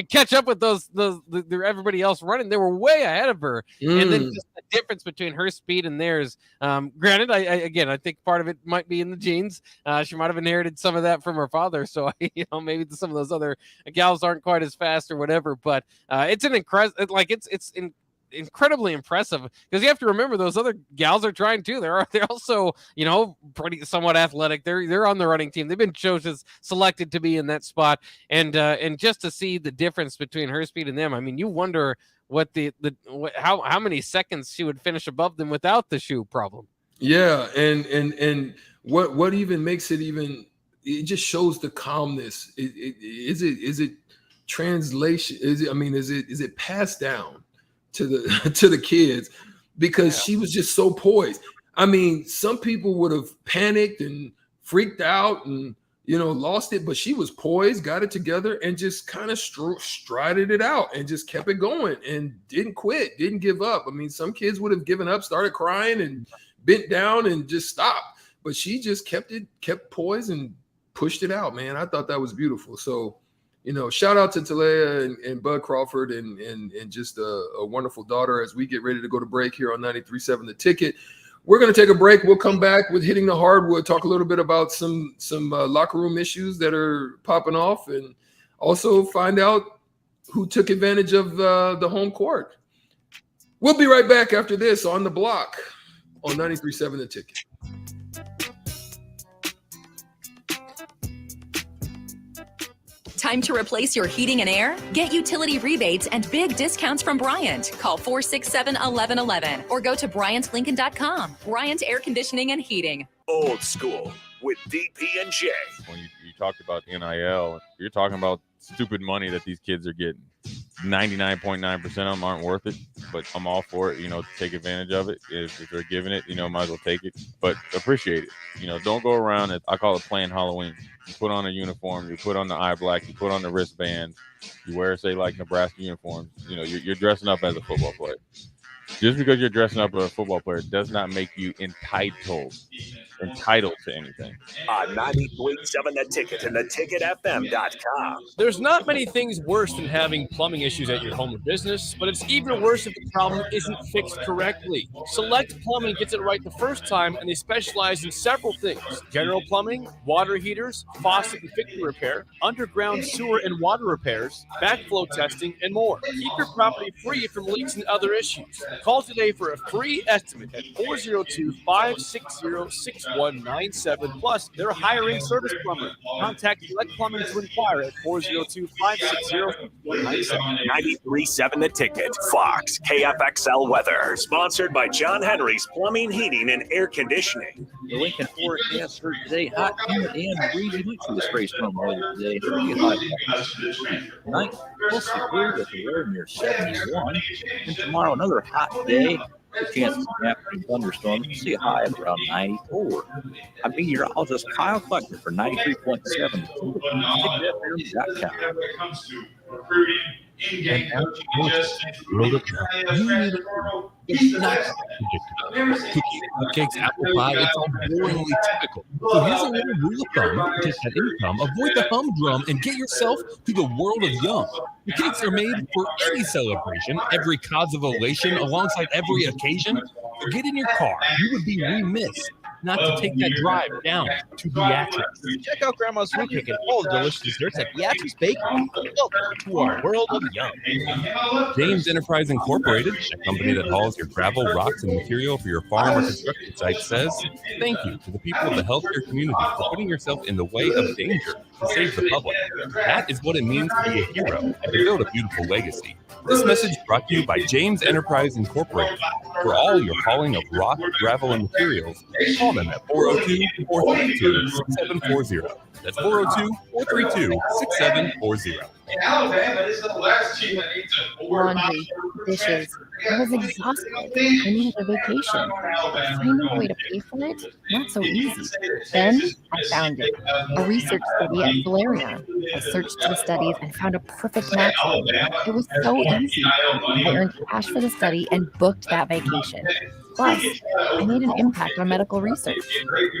catch up with those everybody else running. They were way ahead of her, and then just the difference between her speed and theirs. Granted, I think part of it might be in the genes. She might have inherited some of that from her father, so maybe some of those other gals aren't quite as fast or whatever. But it's an incredibly impressive because you have to remember those other gals are trying too. They're also pretty somewhat athletic. They're on the running team. They've been selected to be in that spot, and just to see the difference between her speed and them, I mean, you wonder what how many seconds she would finish above them without the shoe problem. Yeah, and what even makes it even, it just shows the calmness. Is it translation? Is it passed down to the kids because she was just so poised? I mean, some people would have panicked and freaked out and lost it, but she was poised, got it together, and just kind of strided it out and just kept it going and didn't quit, didn't give up. I mean, some kids would have given up, started crying and bent down and just stopped, but she just kept poised and pushed it out, man. I thought that was beautiful. So shout out to Talea and Bud Crawford and just a wonderful daughter as we get ready to go to break here on 93.7 The Ticket. We're going to take a break. We'll come back with Hitting the Hardwood, talk a little bit about some locker room issues that are popping off, and also find out who took advantage of the home court. We'll be right back after this on The Block on 93.7 The Ticket. Time to replace your heating and air? Get utility rebates and big discounts from Bryant. Call 467-1111 or go to BryantLincoln.com. Bryant Air Conditioning and Heating. Old School with DP and J. When you talked about NIL, you're talking about stupid money that these kids are getting. 99.9% of them aren't worth it, but I'm all for it, to take advantage of it. If they're giving it, might as well take it, but appreciate it. Don't go around, I call it playing Halloween. You put on a uniform, you put on the eye black, you put on the wristband, you wear, say, like Nebraska uniforms. You're dressing up as a football player. Just because you're dressing up as a football player does not make you entitled to anything. On 93.7 The Ticket and theticketfm.com. There's not many things worse than having plumbing issues at your home or business, but it's even worse if the problem isn't fixed correctly. Select Plumbing gets it right the first time, and they specialize in several things: general plumbing, water heaters, faucet and fixture repair, underground sewer and water repairs, backflow testing, and more. Keep your property free from leaks and other issues. Call today for a free estimate at 402-560-6197. Plus, they're hiring service plumber. Contact Select Plumbing to inquire at 402-560-6197. 93.7 The Ticket. Fox KFXL weather. Sponsored by John Henry's Plumbing, Heating, and Air Conditioning. The Lincoln forecast for today: hot, humid, and breezy. Might see a stray storm later today. Tonight, mostly clear with a low near 71. And tomorrow, another hot day The chances of happening thunderstorms, you see a high of around 94. I'm meteorologist Kyle Kleckner for 93.7 And now, world of it's not predictable. Cookies, cupcakes, apple pie, it's all boringly typical. So here's a little rule of thumb to take that income, avoid the humdrum, and get yourself to the world of yum. The cakes are made for any celebration, every cause of elation, alongside every occasion. So get in your car. You would be remiss not to take that drive down to Beatrice. Check out Grandma's Fruit Cake and all the delicious desserts at Beatrice Bakery. Welcome to our world of yum. James Enterprise Incorporated, a company that hauls your gravel, rocks, and material for your farm or construction site, says thank you to the people of the healthcare community for putting yourself in the way of danger to save the public. That is what it means to be a hero and to build a beautiful legacy. This message brought to you by James Enterprise Incorporated. For all your hauling of rock, gravel, and materials, call them at 402-432-6740. That's 402-432-6740. In Alabama, this is the last team that needs a laundry, dishes. I was exhausted. I needed a vacation. Finding a way to pay for it, not so easy. Then I found it. A research study at Valerian. I searched the studies and found a perfect match. It was so easy. I earned cash for the study and booked that vacation. Plus, I made an impact on medical research.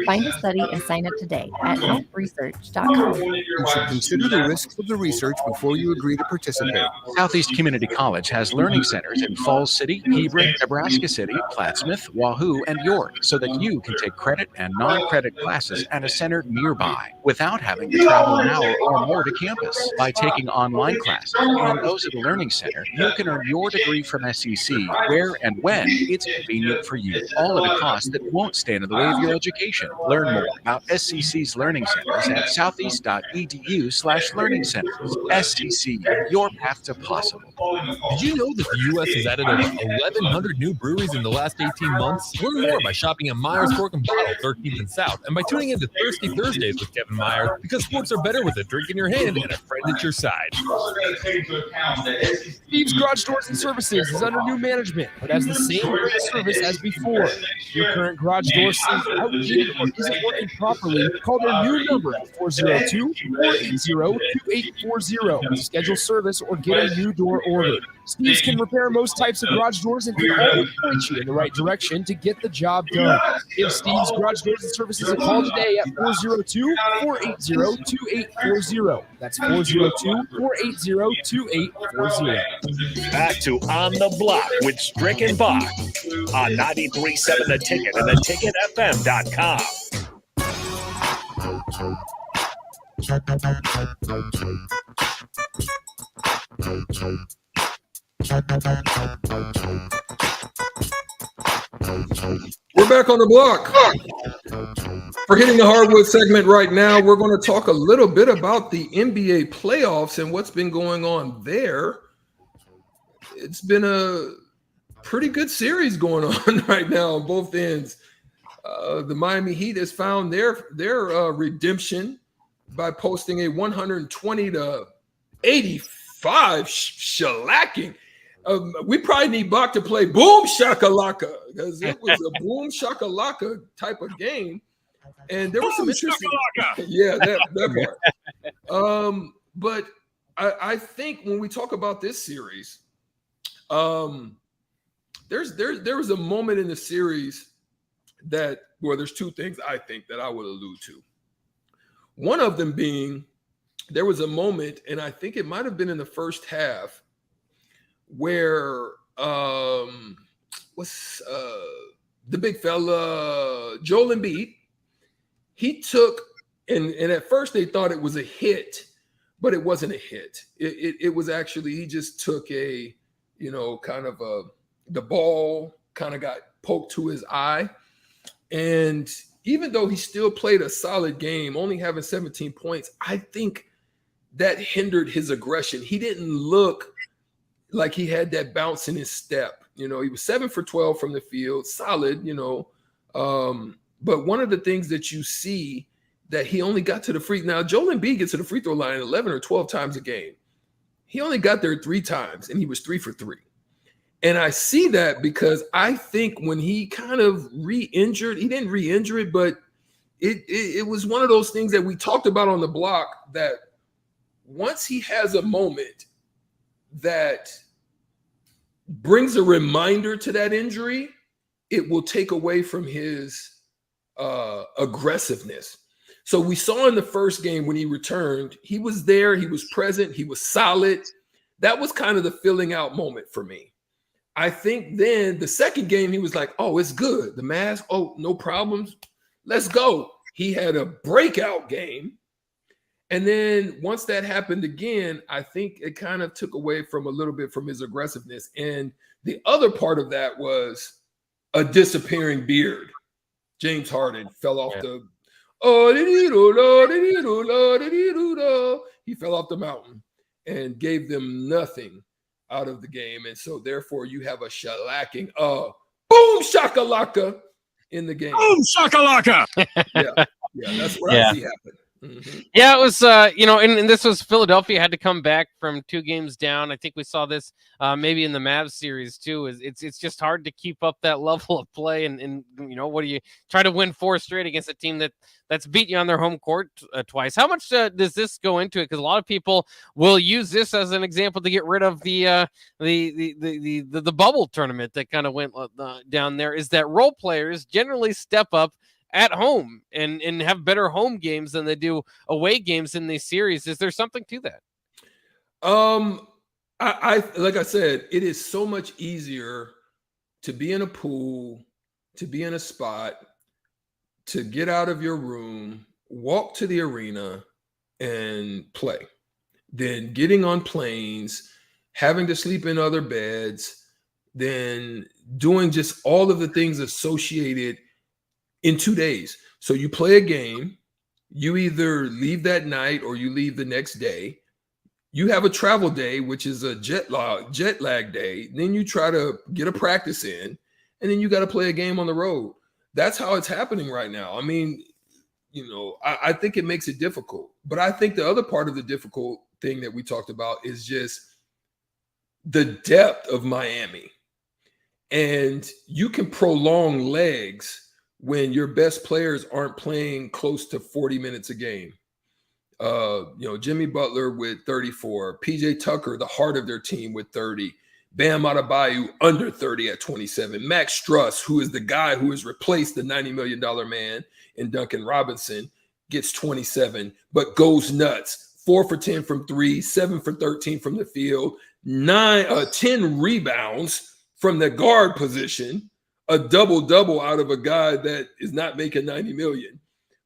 Find a study and sign up today at healthresearch.com. You should consider the risks of the research before you agree to participate. Southeast Community College has learning centers in Falls City, Hebron, Nebraska City, Plattsmouth, Wahoo, and York so that you can take credit and non-credit classes at a center nearby without having to travel an hour or more to campus. By taking online classes and those at a learning center, you can earn your degree from SEC where and when it's convenient for you, all at a cost that won't stand in the way of your education. Learn more about SCC's learning centers at southeast.edu/learning centers. SCC, your path to possible. Did you know that the U.S. has added over 1,100 new breweries in the last 18 months? Learn more by shopping at Myers Cork and Bottle, 13th and South, and by tuning in to Thirsty Thursdays with Kevin Myers, because sports are better with a drink in your hand and a friend at your side. Steve's Garage Doors and Services is under new management, but has the same great service as before. Your current garage door seems outdated or isn't working properly, call their new number at 402-480-2840 to schedule service or get a new door ordered. Steve's can repair most types of garage doors and can always point you in the right direction to get the job done. Give Steve's Garage Doors and Services a call today at 402-480-2840. That's 402-480-2840. Back to On the Block with Strick and Bach on 93.7 The Ticket and theticketfm.com. We're back on the block. For hitting the hardwood segment right now, we're going to talk a little bit about the NBA playoffs and what's been going on there. It's been a pretty good series going on right now on both ends. The Miami Heat has found their redemption by posting a 120-85 shellacking. We probably need Bach to play Boom Shakalaka because it was a Boom Shakalaka type of game, and there was some interesting. Yeah, that part. But I think when we talk about this series, there was a moment in the series where there's two things I think that I would allude to. One of them being there was a moment, and I think it might have been in the first half, where the big fella Joel Embiid, he took and at first they thought it was a hit, but it wasn't a hit. It was actually he just took the ball kind of got poked to his eye, and even though he still played a solid game, only having 17 points, I think that hindered his aggression. He didn't look like he had that bounce in his step. He was 7 for 12 from the field, solid, but one of the things that you see that he only got to the free. Now, Joel Embiid gets to the free throw line 11 or 12 times a game. He only got there 3 times, and he was 3 for 3. And I see that because I think when he kind of re-injured, he didn't re-injure it, but it was one of those things that we talked about on the block, that once he has a moment that brings a reminder to that injury, it will take away from his aggressiveness. So we saw in the first game when he returned, he was there, he was present, he was solid. That was kind of the filling out moment for me. I think then the second game, he was like, oh, it's good. The mask, oh, no problems. Let's go. He had a breakout game. And then once that happened again, I think it kind of took away from a little bit from his aggressiveness. And the other part of that was a disappearing beard. James Harden fell off he fell off the mountain and gave them nothing out of the game. And so therefore you have a shellacking, boom shakalaka in the game. Boom shakalaka. yeah, that's what I see happen. Mm-hmm. Yeah, it was, and this was Philadelphia had to come back from 2 games down. I think we saw this maybe in the Mavs series too. It's just hard to keep up that level of play, and what do you try to win 4 straight against a team that's beat you on their home court twice? How much does this go into it? Because a lot of people will use this as an example to get rid of the bubble tournament that kind of went down there. Is that role players generally step up at home and have better home games than they do away games in these series? Is there something to that? I like I said, it is so much easier to be in a pool, to be in a spot, to get out of your room, walk to the arena and play, than getting on planes, having to sleep in other beds, then doing just all of the things associated in 2 days. So you play a game, you either leave that night or you leave the next day. You have a travel day, which is a jet lag day. Then you try to get a practice in, and then you got to play a game on the road. That's how it's happening right now. I mean, I think it makes it difficult. But I think the other part of the difficult thing that we talked about is just the depth of Miami. And you can prolong legs when your best players aren't playing close to 40 minutes a game. Jimmy Butler with 34, PJ Tucker, the heart of their team, with 30, Bam Adebayo under 30 at 27, Max Struss, who is the guy who has replaced the $90 million man in Duncan Robinson, gets 27, but goes nuts. 4 for 10 from 3, 7 for 13 from the field, 10 rebounds from the guard position, a double-double out of a guy that is not making $90 million.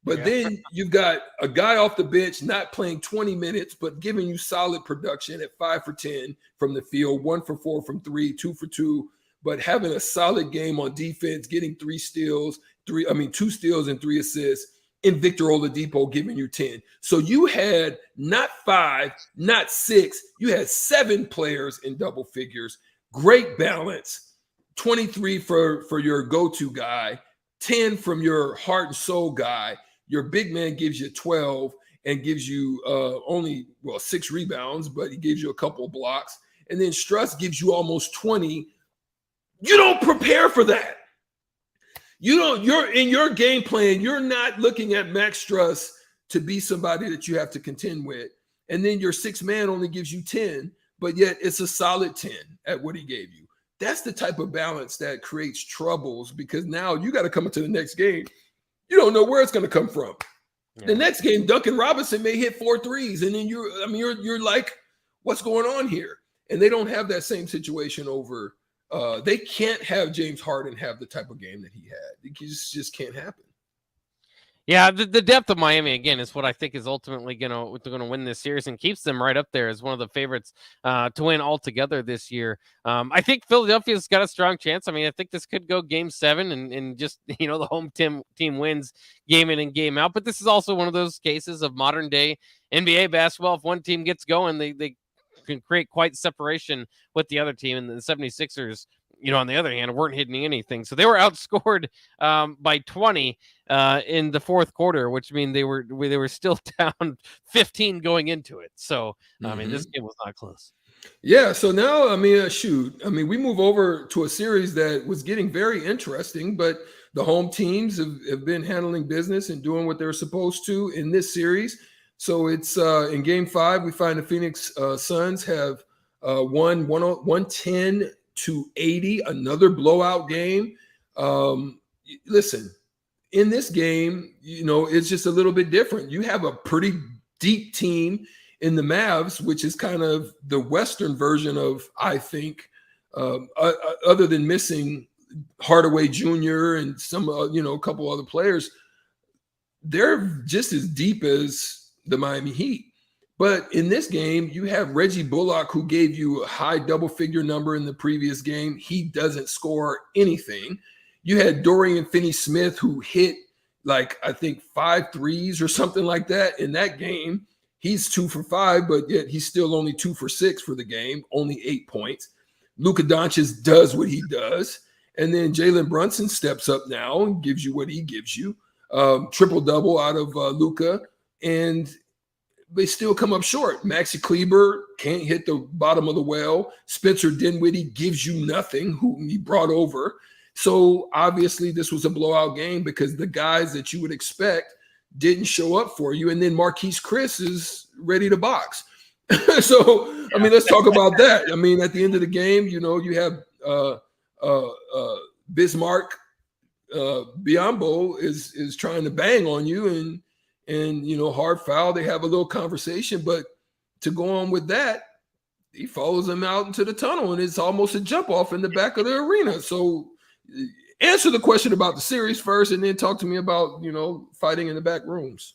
But then you've got a guy off the bench not playing 20 minutes, but giving you solid production at 5 for 10 from the field, 1 for 4 from 3, 2 for 2, but having a solid game on defense, getting 2 steals and 3 assists, and Victor Oladipo giving you 10. So you had not 5, not 6, you had 7 players in double figures. Great balance. 23 for your go-to guy, 10 from your heart and soul guy. Your big man gives you 12 and gives you only 6 rebounds, but he gives you a couple of blocks. And then Struss gives you almost 20. You don't prepare for that. You're in your game plan, you're not looking at Max Struss to be somebody that you have to contend with. And then your 6th man only gives you 10, but yet it's a solid 10 at what he gave you. That's the type of balance that creates troubles, because now you got to come into the next game. You don't know where it's going to come from. Yeah. The next game, Duncan Robinson may hit 4 threes, and then you're like, what's going on here? And they don't have that same situation over. They can't have James Harden have the type of game that he had. It just can't happen. Yeah, the depth of Miami, again, is what I think is ultimately going to win this series and keeps them right up there as one of the favorites to win altogether this year. I think Philadelphia's got a strong chance. I mean, I think this could go game 7 and just, the home team wins game in and game out. But this is also one of those cases of modern day NBA basketball. If one team gets going, they can create quite separation with the other team. And the 76ers on the other hand, weren't hitting anything. So they were outscored by 20 in the fourth quarter, which means they were still down 15 going into it. So, I mean, this game was not close. Yeah, so now, I mean, we move over to a series that was getting very interesting, but the home teams have been handling business and doing what they're supposed to in this series. So it's in Game 5, we find the Phoenix Suns have won 110-80, another blowout game. Listen, in this game, it's just a little bit different. You have a pretty deep team in the Mavs, which is kind of the Western version of, I think, other than missing Hardaway Jr. and some, a couple other players, they're just as deep as the Miami Heat. But in this game, you have Reggie Bullock, who gave you a high double-figure number in the previous game. He doesn't score anything. You had Dorian Finney-Smith, who hit, I think 5 threes or something like that in that game. He's 2 for 5, but yet he's still only 2 for 6 for the game, only 8 points. Luka Doncic does what he does. And then Jalen Brunson steps up now and gives you what he gives you. Triple-double out of Luka. And they still come up short. Maxi Kleber can't hit the bottom of the well. Spencer Dinwiddie gives you nothing, whom he brought over. So obviously this was a blowout game because the guys that you would expect didn't show up for you. And then Marquise Chris is ready to box. So, I mean, let's talk about that. I mean, at the end of the game, you have Bismarck Biyombo is trying to bang on you and hard foul. They have a little conversation, but to go on with that, he follows him out into the tunnel and it's almost a jump off in the back of the arena. So answer the question about the series first and then talk to me about, fighting in the back rooms.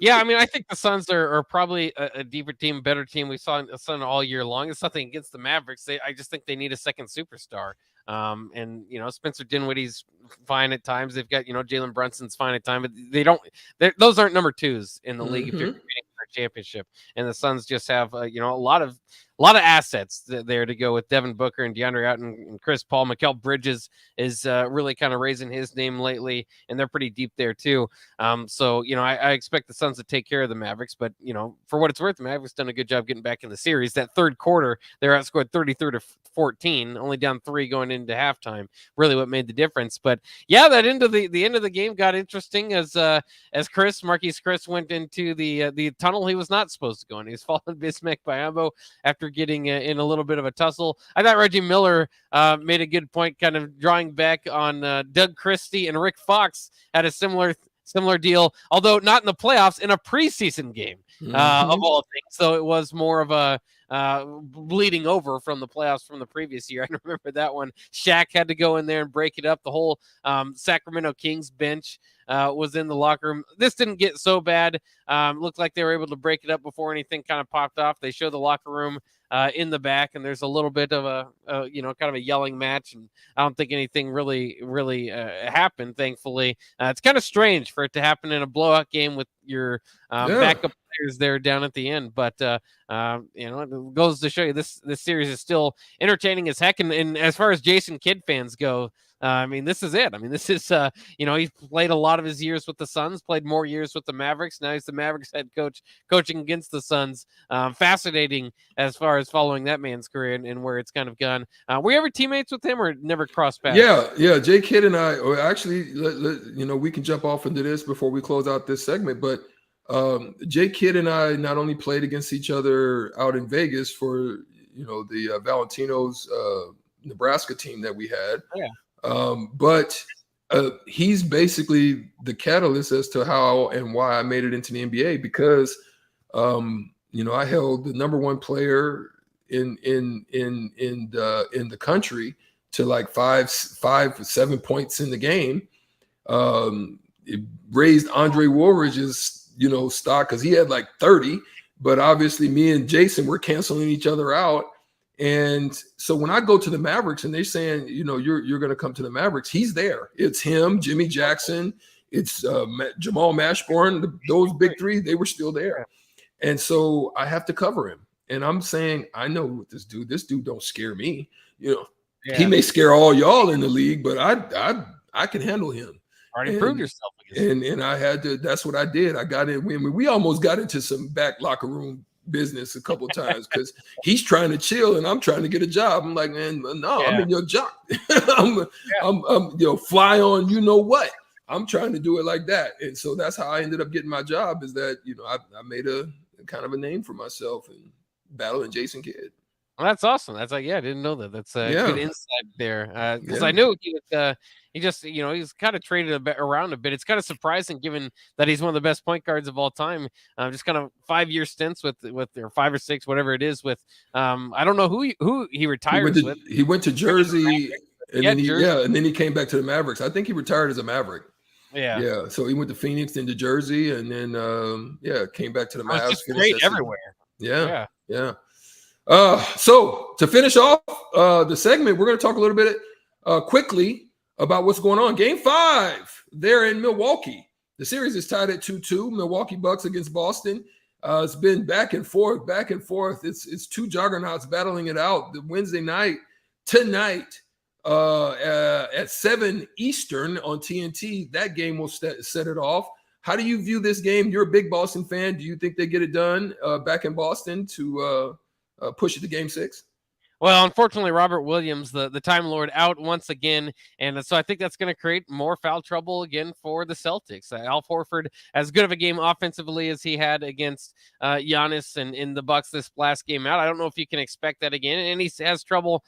Yeah, I mean, I think the Suns are probably a deeper team, better team. We saw the Sun all year long. It's nothing against the Mavericks. I just think they need a second superstar. And Spencer Dinwiddie's fine at times. They've got Jalen Brunson's fine at times, but those aren't number 2s in the league if you're competing for a championship. And the Suns just have a lot of assets there to go with Devin Booker and DeAndre Ayton and Chris Paul. Mikal Bridges is really kind of raising his name lately, and they're pretty deep there too. So I expect the Suns to take care of the Mavericks, but for what it's worth, the Mavericks done a good job getting back in the series. That third quarter, they're outscored 33-14, only down 3 going into halftime. Really, what made the difference? But yeah, that end of the end of the game got interesting as Marquise Chris went into the tunnel he was not supposed to go in. He was following Bismack Biyombo after getting in a little bit of a tussle. I thought Reggie Miller made a good point, kind of drawing back on Doug Christie and Rick Fox had a similar deal, although not in the playoffs, in a preseason game of all things. So it was more of a bleeding over from the playoffs from the previous year. I remember that one. Shaq had to go in there and break it up. The whole Sacramento Kings bench was in the locker room. This didn't get so bad. Looked like they were able to break it up before anything kind of popped off. They show the locker room in the back, and there's a little bit of a kind of a yelling match, and I don't think anything really happened, thankfully. It's kind of strange for it to happen in a blowout game with your backup players there down at the end, but it goes to show you this series is still entertaining as heck. And as far as Jason Kidd fans go, I mean, this is it. I mean, this is, he's played a lot of his years with the Suns, played more years with the Mavericks. Now he's the Mavericks head coach, coaching against the Suns. Fascinating as far as following that man's career and where it's kind of gone. Were you ever teammates with him or never crossed paths? Yeah. Jay Kidd and I, or actually, we can jump off into this before we close out this segment, but Jay Kidd and I not only played against each other out in Vegas for, the Valentino's Nebraska team that we had. Yeah. But he's basically the catalyst as to how and why I made it into the NBA because, I held the number 1 player in the country to like 7 points in the game. It raised Andre Woolridge's, stock because he had like 30, but obviously me and Jason were canceling each other out. And so when I go to the Mavericks and they're saying, you're going to come to the Mavericks, he's there. It's him, Jimmy Jackson, it's Jamal Mashburn, those big 3, they were still there. And so I have to cover him. And I'm saying, I know what this dude don't scare me. He may scare all y'all in the league, but I can handle him. Already proved yourself. And I had to. That's what I did. I got in. We almost got into some back locker room business a couple times because he's trying to chill and I'm trying to get a job. I'm like, man, no, I'm in your job. I'm fly on. You know what? I'm trying to do it like that. And so that's how I ended up getting my job. Is that I made a kind of a name for myself and battling Jason Kidd. Well, that's awesome. That's I didn't know that. That's good insight there. Because I knew he was, he just, he's kind of traded around a bit. It's kind of surprising given that he's one of the best point guards of all time. Just kind of 5-year stints with or 5 or 6, whatever it is with, I don't know who he retires with. He went to Jersey and then he came back to the Mavericks. I think he retired as a Maverick. Yeah. Yeah. So he went to Phoenix, then to Jersey, and then came back to the Mavs. Just great everywhere. Yeah. So to finish off the segment, we're going to talk a little bit quickly about what's going on. Game 5 there in Milwaukee. The series is tied at 2-2. Milwaukee Bucks against Boston. It's been back and forth. It's two juggernauts battling it out. The Wednesday night tonight at 7 Eastern on TNT. That game will set it off. How do you view this game? You're a big Boston fan. Do you think they get it done back in Boston to push it to Game 6? Well, unfortunately, Robert Williams, the Time Lord, out once again. And so I think that's going to create more foul trouble again for the Celtics. Al Horford, as good of a game offensively as he had against Giannis and in the Bucks this last game out, I don't know if you can expect that again. And he has trouble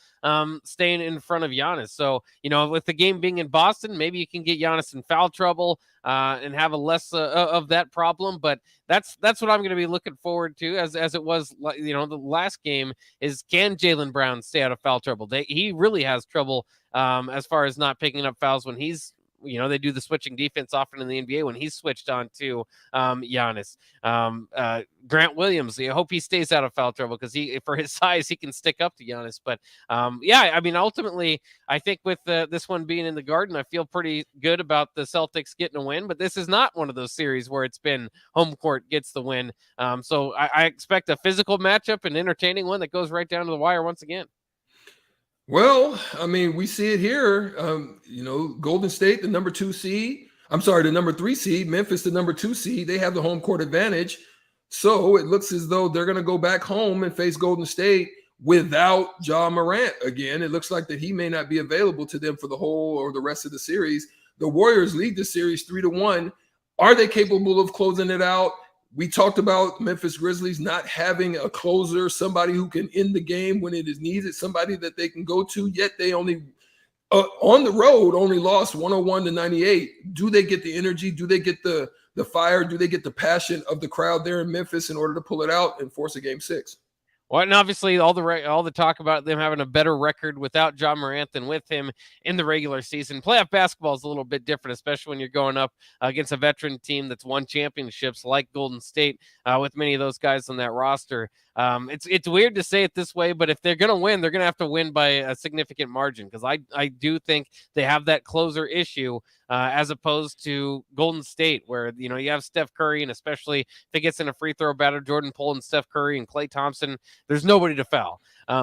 staying in front of Giannis. So, with the game being in Boston, maybe you can get Giannis in foul trouble and have a less of that problem. But that's what I'm going to be looking forward to as it was, the last game is, can Jaylen Brown stay out of foul trouble? He really has trouble as far as not picking up fouls when he's, they do the switching defense often in the NBA when he's switched on to Giannis. Grant Williams, I hope he stays out of foul trouble because for his size, he can stick up to Giannis. But ultimately, I think with this one being in the Garden, I feel pretty good about the Celtics getting a win. But this is not one of those series where it's been home court gets the win. So I expect a physical matchup, an entertaining one that goes right down to the wire once again. Well, we see it here. Golden State, the number 3 seed, Memphis, the number 2 seed. They have the home court advantage. So it looks as though they're going to go back home and face Golden State without Ja Morant again. It looks like that he may not be available to them for the whole or the rest of the series. The Warriors lead the series 3-1. Are they capable of closing it out? We talked about Memphis Grizzlies not having a closer, somebody who can end the game when it is needed, somebody that they can go to, yet they only, on the road, only lost 101-98. Do they get the energy? Do they get the fire? Do they get the passion of the crowd there in Memphis in order to pull it out and force a Game 6? Well, and obviously all the talk about them having a better record without Ja Morant than with him in the regular season. Playoff basketball is a little bit different, especially when you're going up against a veteran team that's won championships like Golden State with many of those guys on that roster. It's weird to say it this way, but if they're going to win, they're going to have to win by a significant margin because I do think they have that closer issue as opposed to Golden State where, you have Steph Curry, and especially if it gets in a free throw battle, Jordan Poole and Steph Curry and Klay Thompson, there's nobody to foul.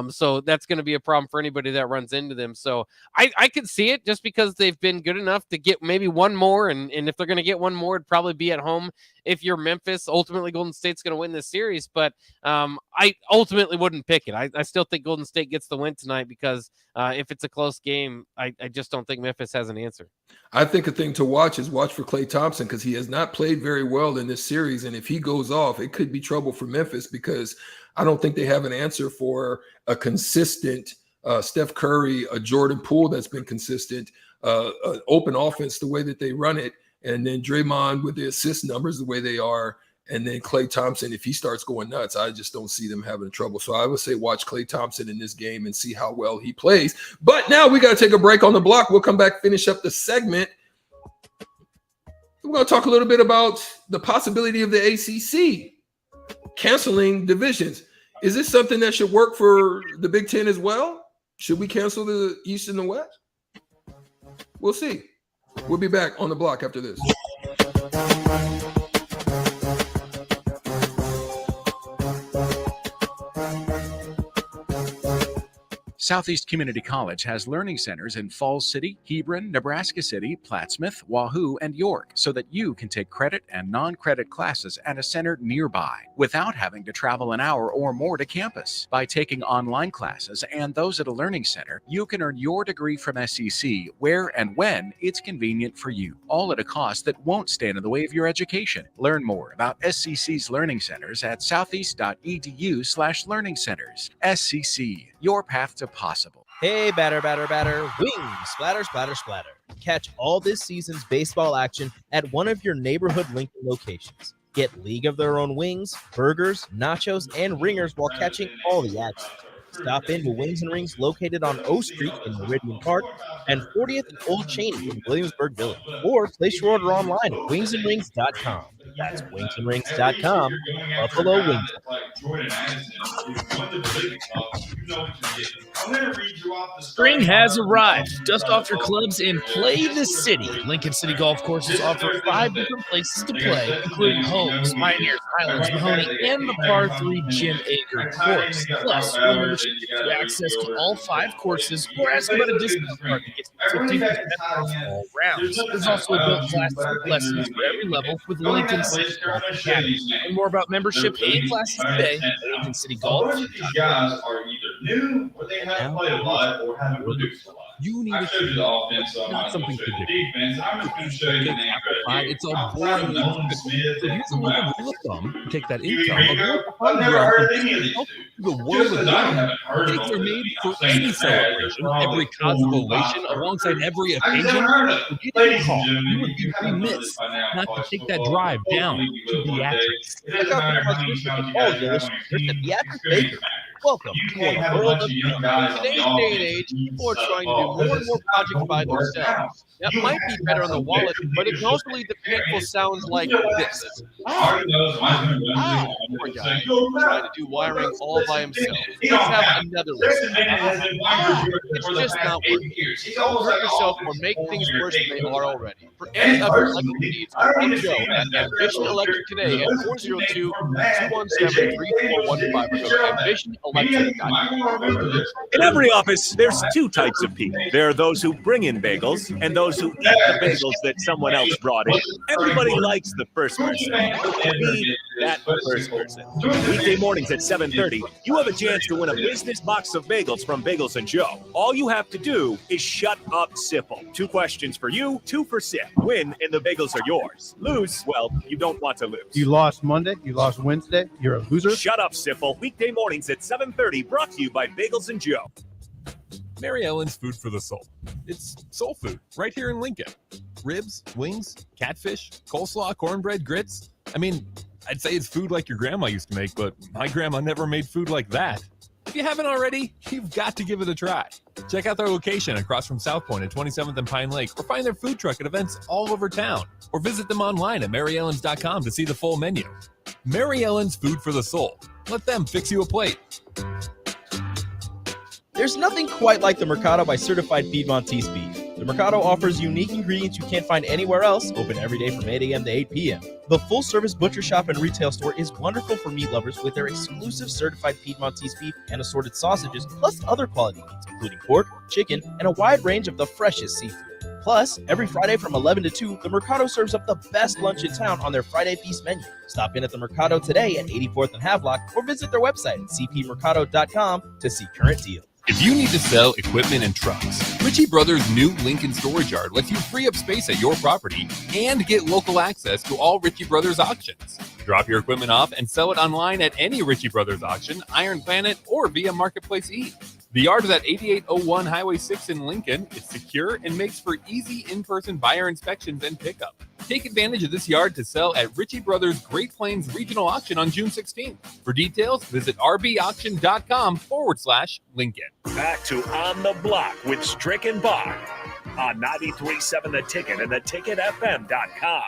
So that's going to be a problem for anybody that runs into them. So I could see it just because they've been good enough to get maybe one more. And if they're going to get one more, it'd probably be at home. If you're Memphis, ultimately Golden State's going to win this series, but I ultimately wouldn't pick it. I still think Golden State gets the win tonight because if it's a close game, I just don't think Memphis has an answer. I think a thing to watch for Klay Thompson because he has not played very well in this series. And if he goes off, it could be trouble for Memphis because I don't think they have an answer for a consistent Steph Curry, a Jordan Poole that's been consistent, an open offense the way that they run it, and then Draymond with the assist numbers the way they are, and then Klay Thompson, if he starts going nuts, I just don't see them having trouble. So I would say watch Klay Thompson in this game and see how well he plays. But now we got to take a break on the block. We'll come back, finish up the segment. We're going to talk a little bit about the possibility of the ACC canceling divisions. Is this something that should work for the Big Ten as well? Should we cancel the East and the West? We'll see. We'll be back on the block after this. Southeast Community College has learning centers in Falls City, Hebron, Nebraska City, Plattsmouth, Wahoo, and York so that you can take credit and non-credit classes at a center nearby without having to travel an hour or more to campus. By taking online classes and those at a learning center, you can earn your degree from SCC where and when it's convenient for you, all at a cost that won't stand in the way of your education. Learn more about SCC's learning centers at southeast.edu/learning centers. SCC, your path to possible. Hey, batter, batter, batter. Wings, splatter, splatter, splatter. Catch all this season's baseball action at one of your neighborhood Lincoln locations. Get League of Their Own wings, burgers, nachos, and ringers while catching all the action. Stop into Wings and Rings located on O Street in Meridian Park and 40th and Old Cheney in Williamsburg Village. Or place your order online at wingsandrings.com. That's wingsandrings.com. Buffalo Wings. Spring has arrived. Dust off your clubs and play the city. Lincoln City Golf Courses offer 5 different places to play, including Homes, Pioneers, Highlands, Mahoney, and the par 3 Jim Ager course. Plus, members get access to all 5 courses or ask about a discount card to get 15% off all rounds. There's also adult classes with lessons for every level with Lincoln City Golf Academy. And more about membership and classes today at Lincoln City Golf. These guys are either new or they haven't played a lot or haven't produced a lot. You need I showed you the offense, not something to do. defense. I'm just going to show you the name right here. It's all boring. So here's a little rule of thumb. Take that income. I've never heard of any of these two. The world of learning. Cakes are made for any celebration, every cosmic alongside every occasion. If you didn't call, you would be remiss not to take that drive down to Beatrice. Check out the presentation of all dealers at Beatrice Baker. Welcome to the world of beauty. In today's day and age, people are trying to do more and more projects by themselves. That might be better on the wallet, but it can also lead to painful sounds like this. Poor guy trying to do wiring all by himself. Let's have another listen. It's just not working. Don't hurt yourself or make things worse than they are already. For any other electric needs, call Joe at Ambition Electric today at 402-217-3415 or go to ambitionelectric.com. In every office, there's 2 types of people. There are those who bring in bagels and those who eat the bagels that someone else brought in. Everybody likes the first person. Be that first person. Weekday mornings at 7:30, you have a chance to win a business box of bagels from Bagels & Joe. All you have to do is shut up, Sipple. 2 questions for you, 2 for Sip. Win, and the bagels are yours. Lose, well, you don't want to lose. You lost Monday, you lost Wednesday, you're a loser. Shut up, Sipple. Weekday mornings at 7:30, brought to you by Bagels & Joe. Mary Ellen's Food for the Soul. It's soul food right here in Lincoln. Ribs, wings, catfish, coleslaw, cornbread, grits. I mean, I'd say it's food like your grandma used to make, but my grandma never made food like that. If you haven't already, you've got to give it a try. Check out their location across from South Point at 27th and Pine Lake, or find their food truck at events all over town, or visit them online at maryellens.com to see the full menu. Mary Ellen's Food for the Soul. Let them fix you a plate. There's nothing quite like the Mercado by Certified Piedmontese beef. The Mercado offers unique ingredients you can't find anywhere else, open every day from 8 a.m. to 8 p.m. The full-service butcher shop and retail store is wonderful for meat lovers with their exclusive certified Piedmontese beef and assorted sausages, plus other quality meats, including pork, chicken, and a wide range of the freshest seafood. Plus, every Friday from 11 to 2, the Mercado serves up the best lunch in town on their Friday Feast menu. Stop in at the Mercado today at 84th and Havelock, or visit their website at cpmercado.com to see current deals. If you need to sell equipment and trucks, Ritchie Brothers' new Lincoln Storage Yard lets you free up space at your property and get local access to all Ritchie Brothers auctions. Drop your equipment off and sell it online at any Ritchie Brothers auction, Iron Planet, or via Marketplace E. The yard is at 8801 Highway 6 in Lincoln. It's secure and makes for easy in-person buyer inspections and pickup. Take advantage of this yard to sell at Ritchie Brothers Great Plains Regional Auction on June 16th. For details, visit rbauction.com/Lincoln. Back to On the Block with Strick and Bach on 93.7 The Ticket and theticketfm.com.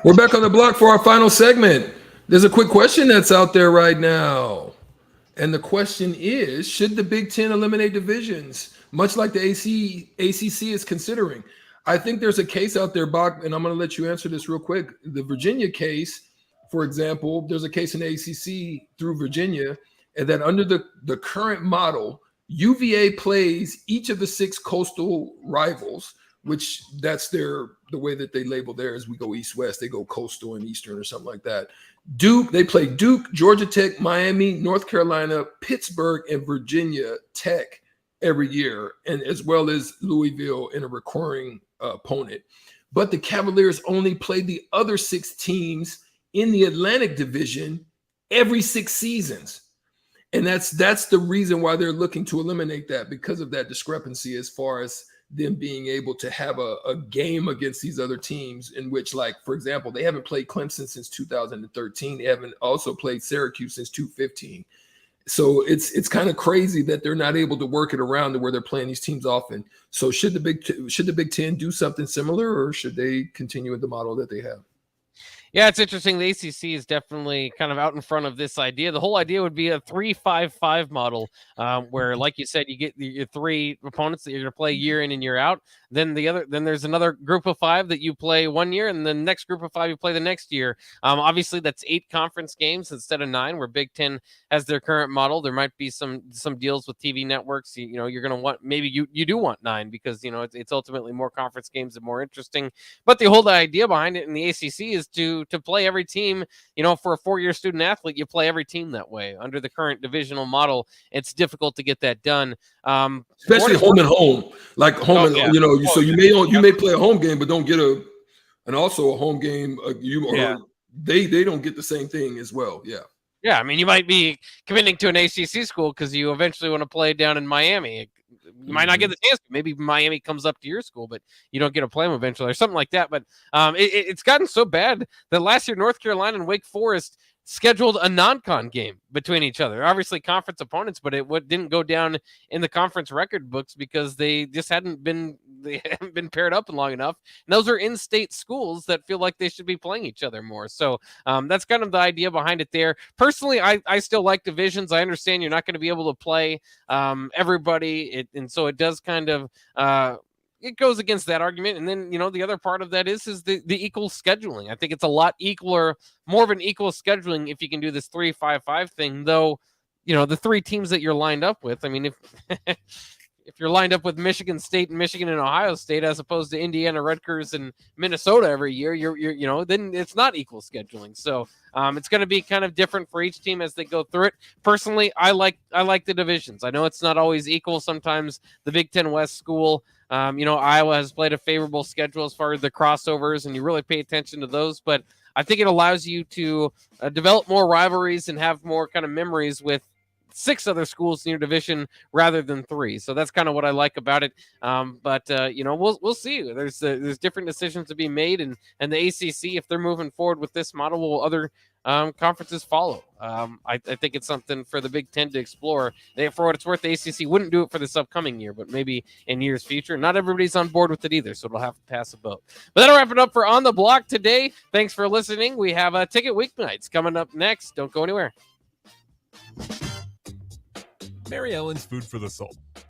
We're back on the block for our final segment. There's a quick question that's out there right now. And the question is, should the Big Ten eliminate divisions, much like the ACC is considering? I think there's a case out there, Bach, and I'm going to let you answer this real quick. The Virginia case, for example, there's a case in the ACC through Virginia, and that under the current model, UVA plays each of the 6 coastal rivals, which that's the way that they label theirs. We go east-west, they go coastal and eastern or something like that. They play Duke, Georgia Tech, Miami, North Carolina, Pittsburgh, and Virginia Tech every year, and as well as Louisville in a recurring opponent. But the Cavaliers only play the other 6 teams in the Atlantic Division every 6 seasons. And that's the reason why they're looking to eliminate that, because of that discrepancy as far as them being able to have a game against these other teams in which, like, for example, they haven't played Clemson since 2013. They haven't also played Syracuse since 2015. So it's kind of crazy that they're not able to work it around to where they're playing these teams often. So should the Big Ten do something similar, or should they continue with the model that they have? Yeah, it's interesting. The ACC is definitely kind of out in front of this idea. The whole idea would be a 3-5-5 model, where, like you said, you get your 3 opponents that you're going to play year in and year out. Then there's another group of 5 that you play one year, and the next group of 5 you play the next year. Obviously, that's 8 conference games instead of 9, where Big Ten has their current model. There might be some deals with TV networks. You're going to want, maybe you do want 9 because it's ultimately more conference games and more interesting. But the whole idea behind it in the ACC is to play every team. For a 4-year student athlete, you play every team that way. Under the current divisional model, it's difficult to get that done. Especially home and home, like home and so you may play a home game, but don't get a home game. They don't get the same thing as well. Yeah. Yeah, I mean, you might be committing to an ACC school because you eventually want to play down in Miami. You might not get the chance. Maybe Miami comes up to your school, but you don't get to play them eventually or something like that. But it's gotten so bad that last year North Carolina and Wake Forest scheduled a non-con game between each other. Obviously conference opponents, but it didn't go down in the conference record books because they just hadn't been paired up long enough. And those are in-state schools that feel like they should be playing each other more. So that's kind of the idea behind it there. Personally, I still like divisions. I understand you're not going to be able to play everybody. And so it does kind of it goes against that argument. And then, the other part of that is the equal scheduling. I think it's a lot more of an equal scheduling if you can do this 3-5-5 thing, though, the 3 teams that you're lined up with. I mean, if you're lined up with Michigan State and Michigan and Ohio State, as opposed to Indiana, Rutgers, and Minnesota every year, then it's not equal scheduling. So it's going to be kind of different for each team as they go through it. Personally, I like the divisions. I know it's not always equal. Sometimes the Big Ten West school, Iowa has played a favorable schedule as far as the crossovers, and you really pay attention to those. But I think it allows you to develop more rivalries and have more kind of memories with 6 other schools in your division rather than 3. So that's kind of what I like about it. But we'll see. There's different decisions to be made, and the ACC, if they're moving forward with this model, will other conferences follow. I think it's something for the Big Ten to explore. For what it's worth, the ACC wouldn't do it for this upcoming year, but maybe in years future. Not everybody's on board with it either, so it'll have to pass a vote. But that'll wrap it up for On the Block today. Thanks for listening. We have Ticket Weeknights coming up next. Don't go anywhere. Mary Ellen's Food for the Soul.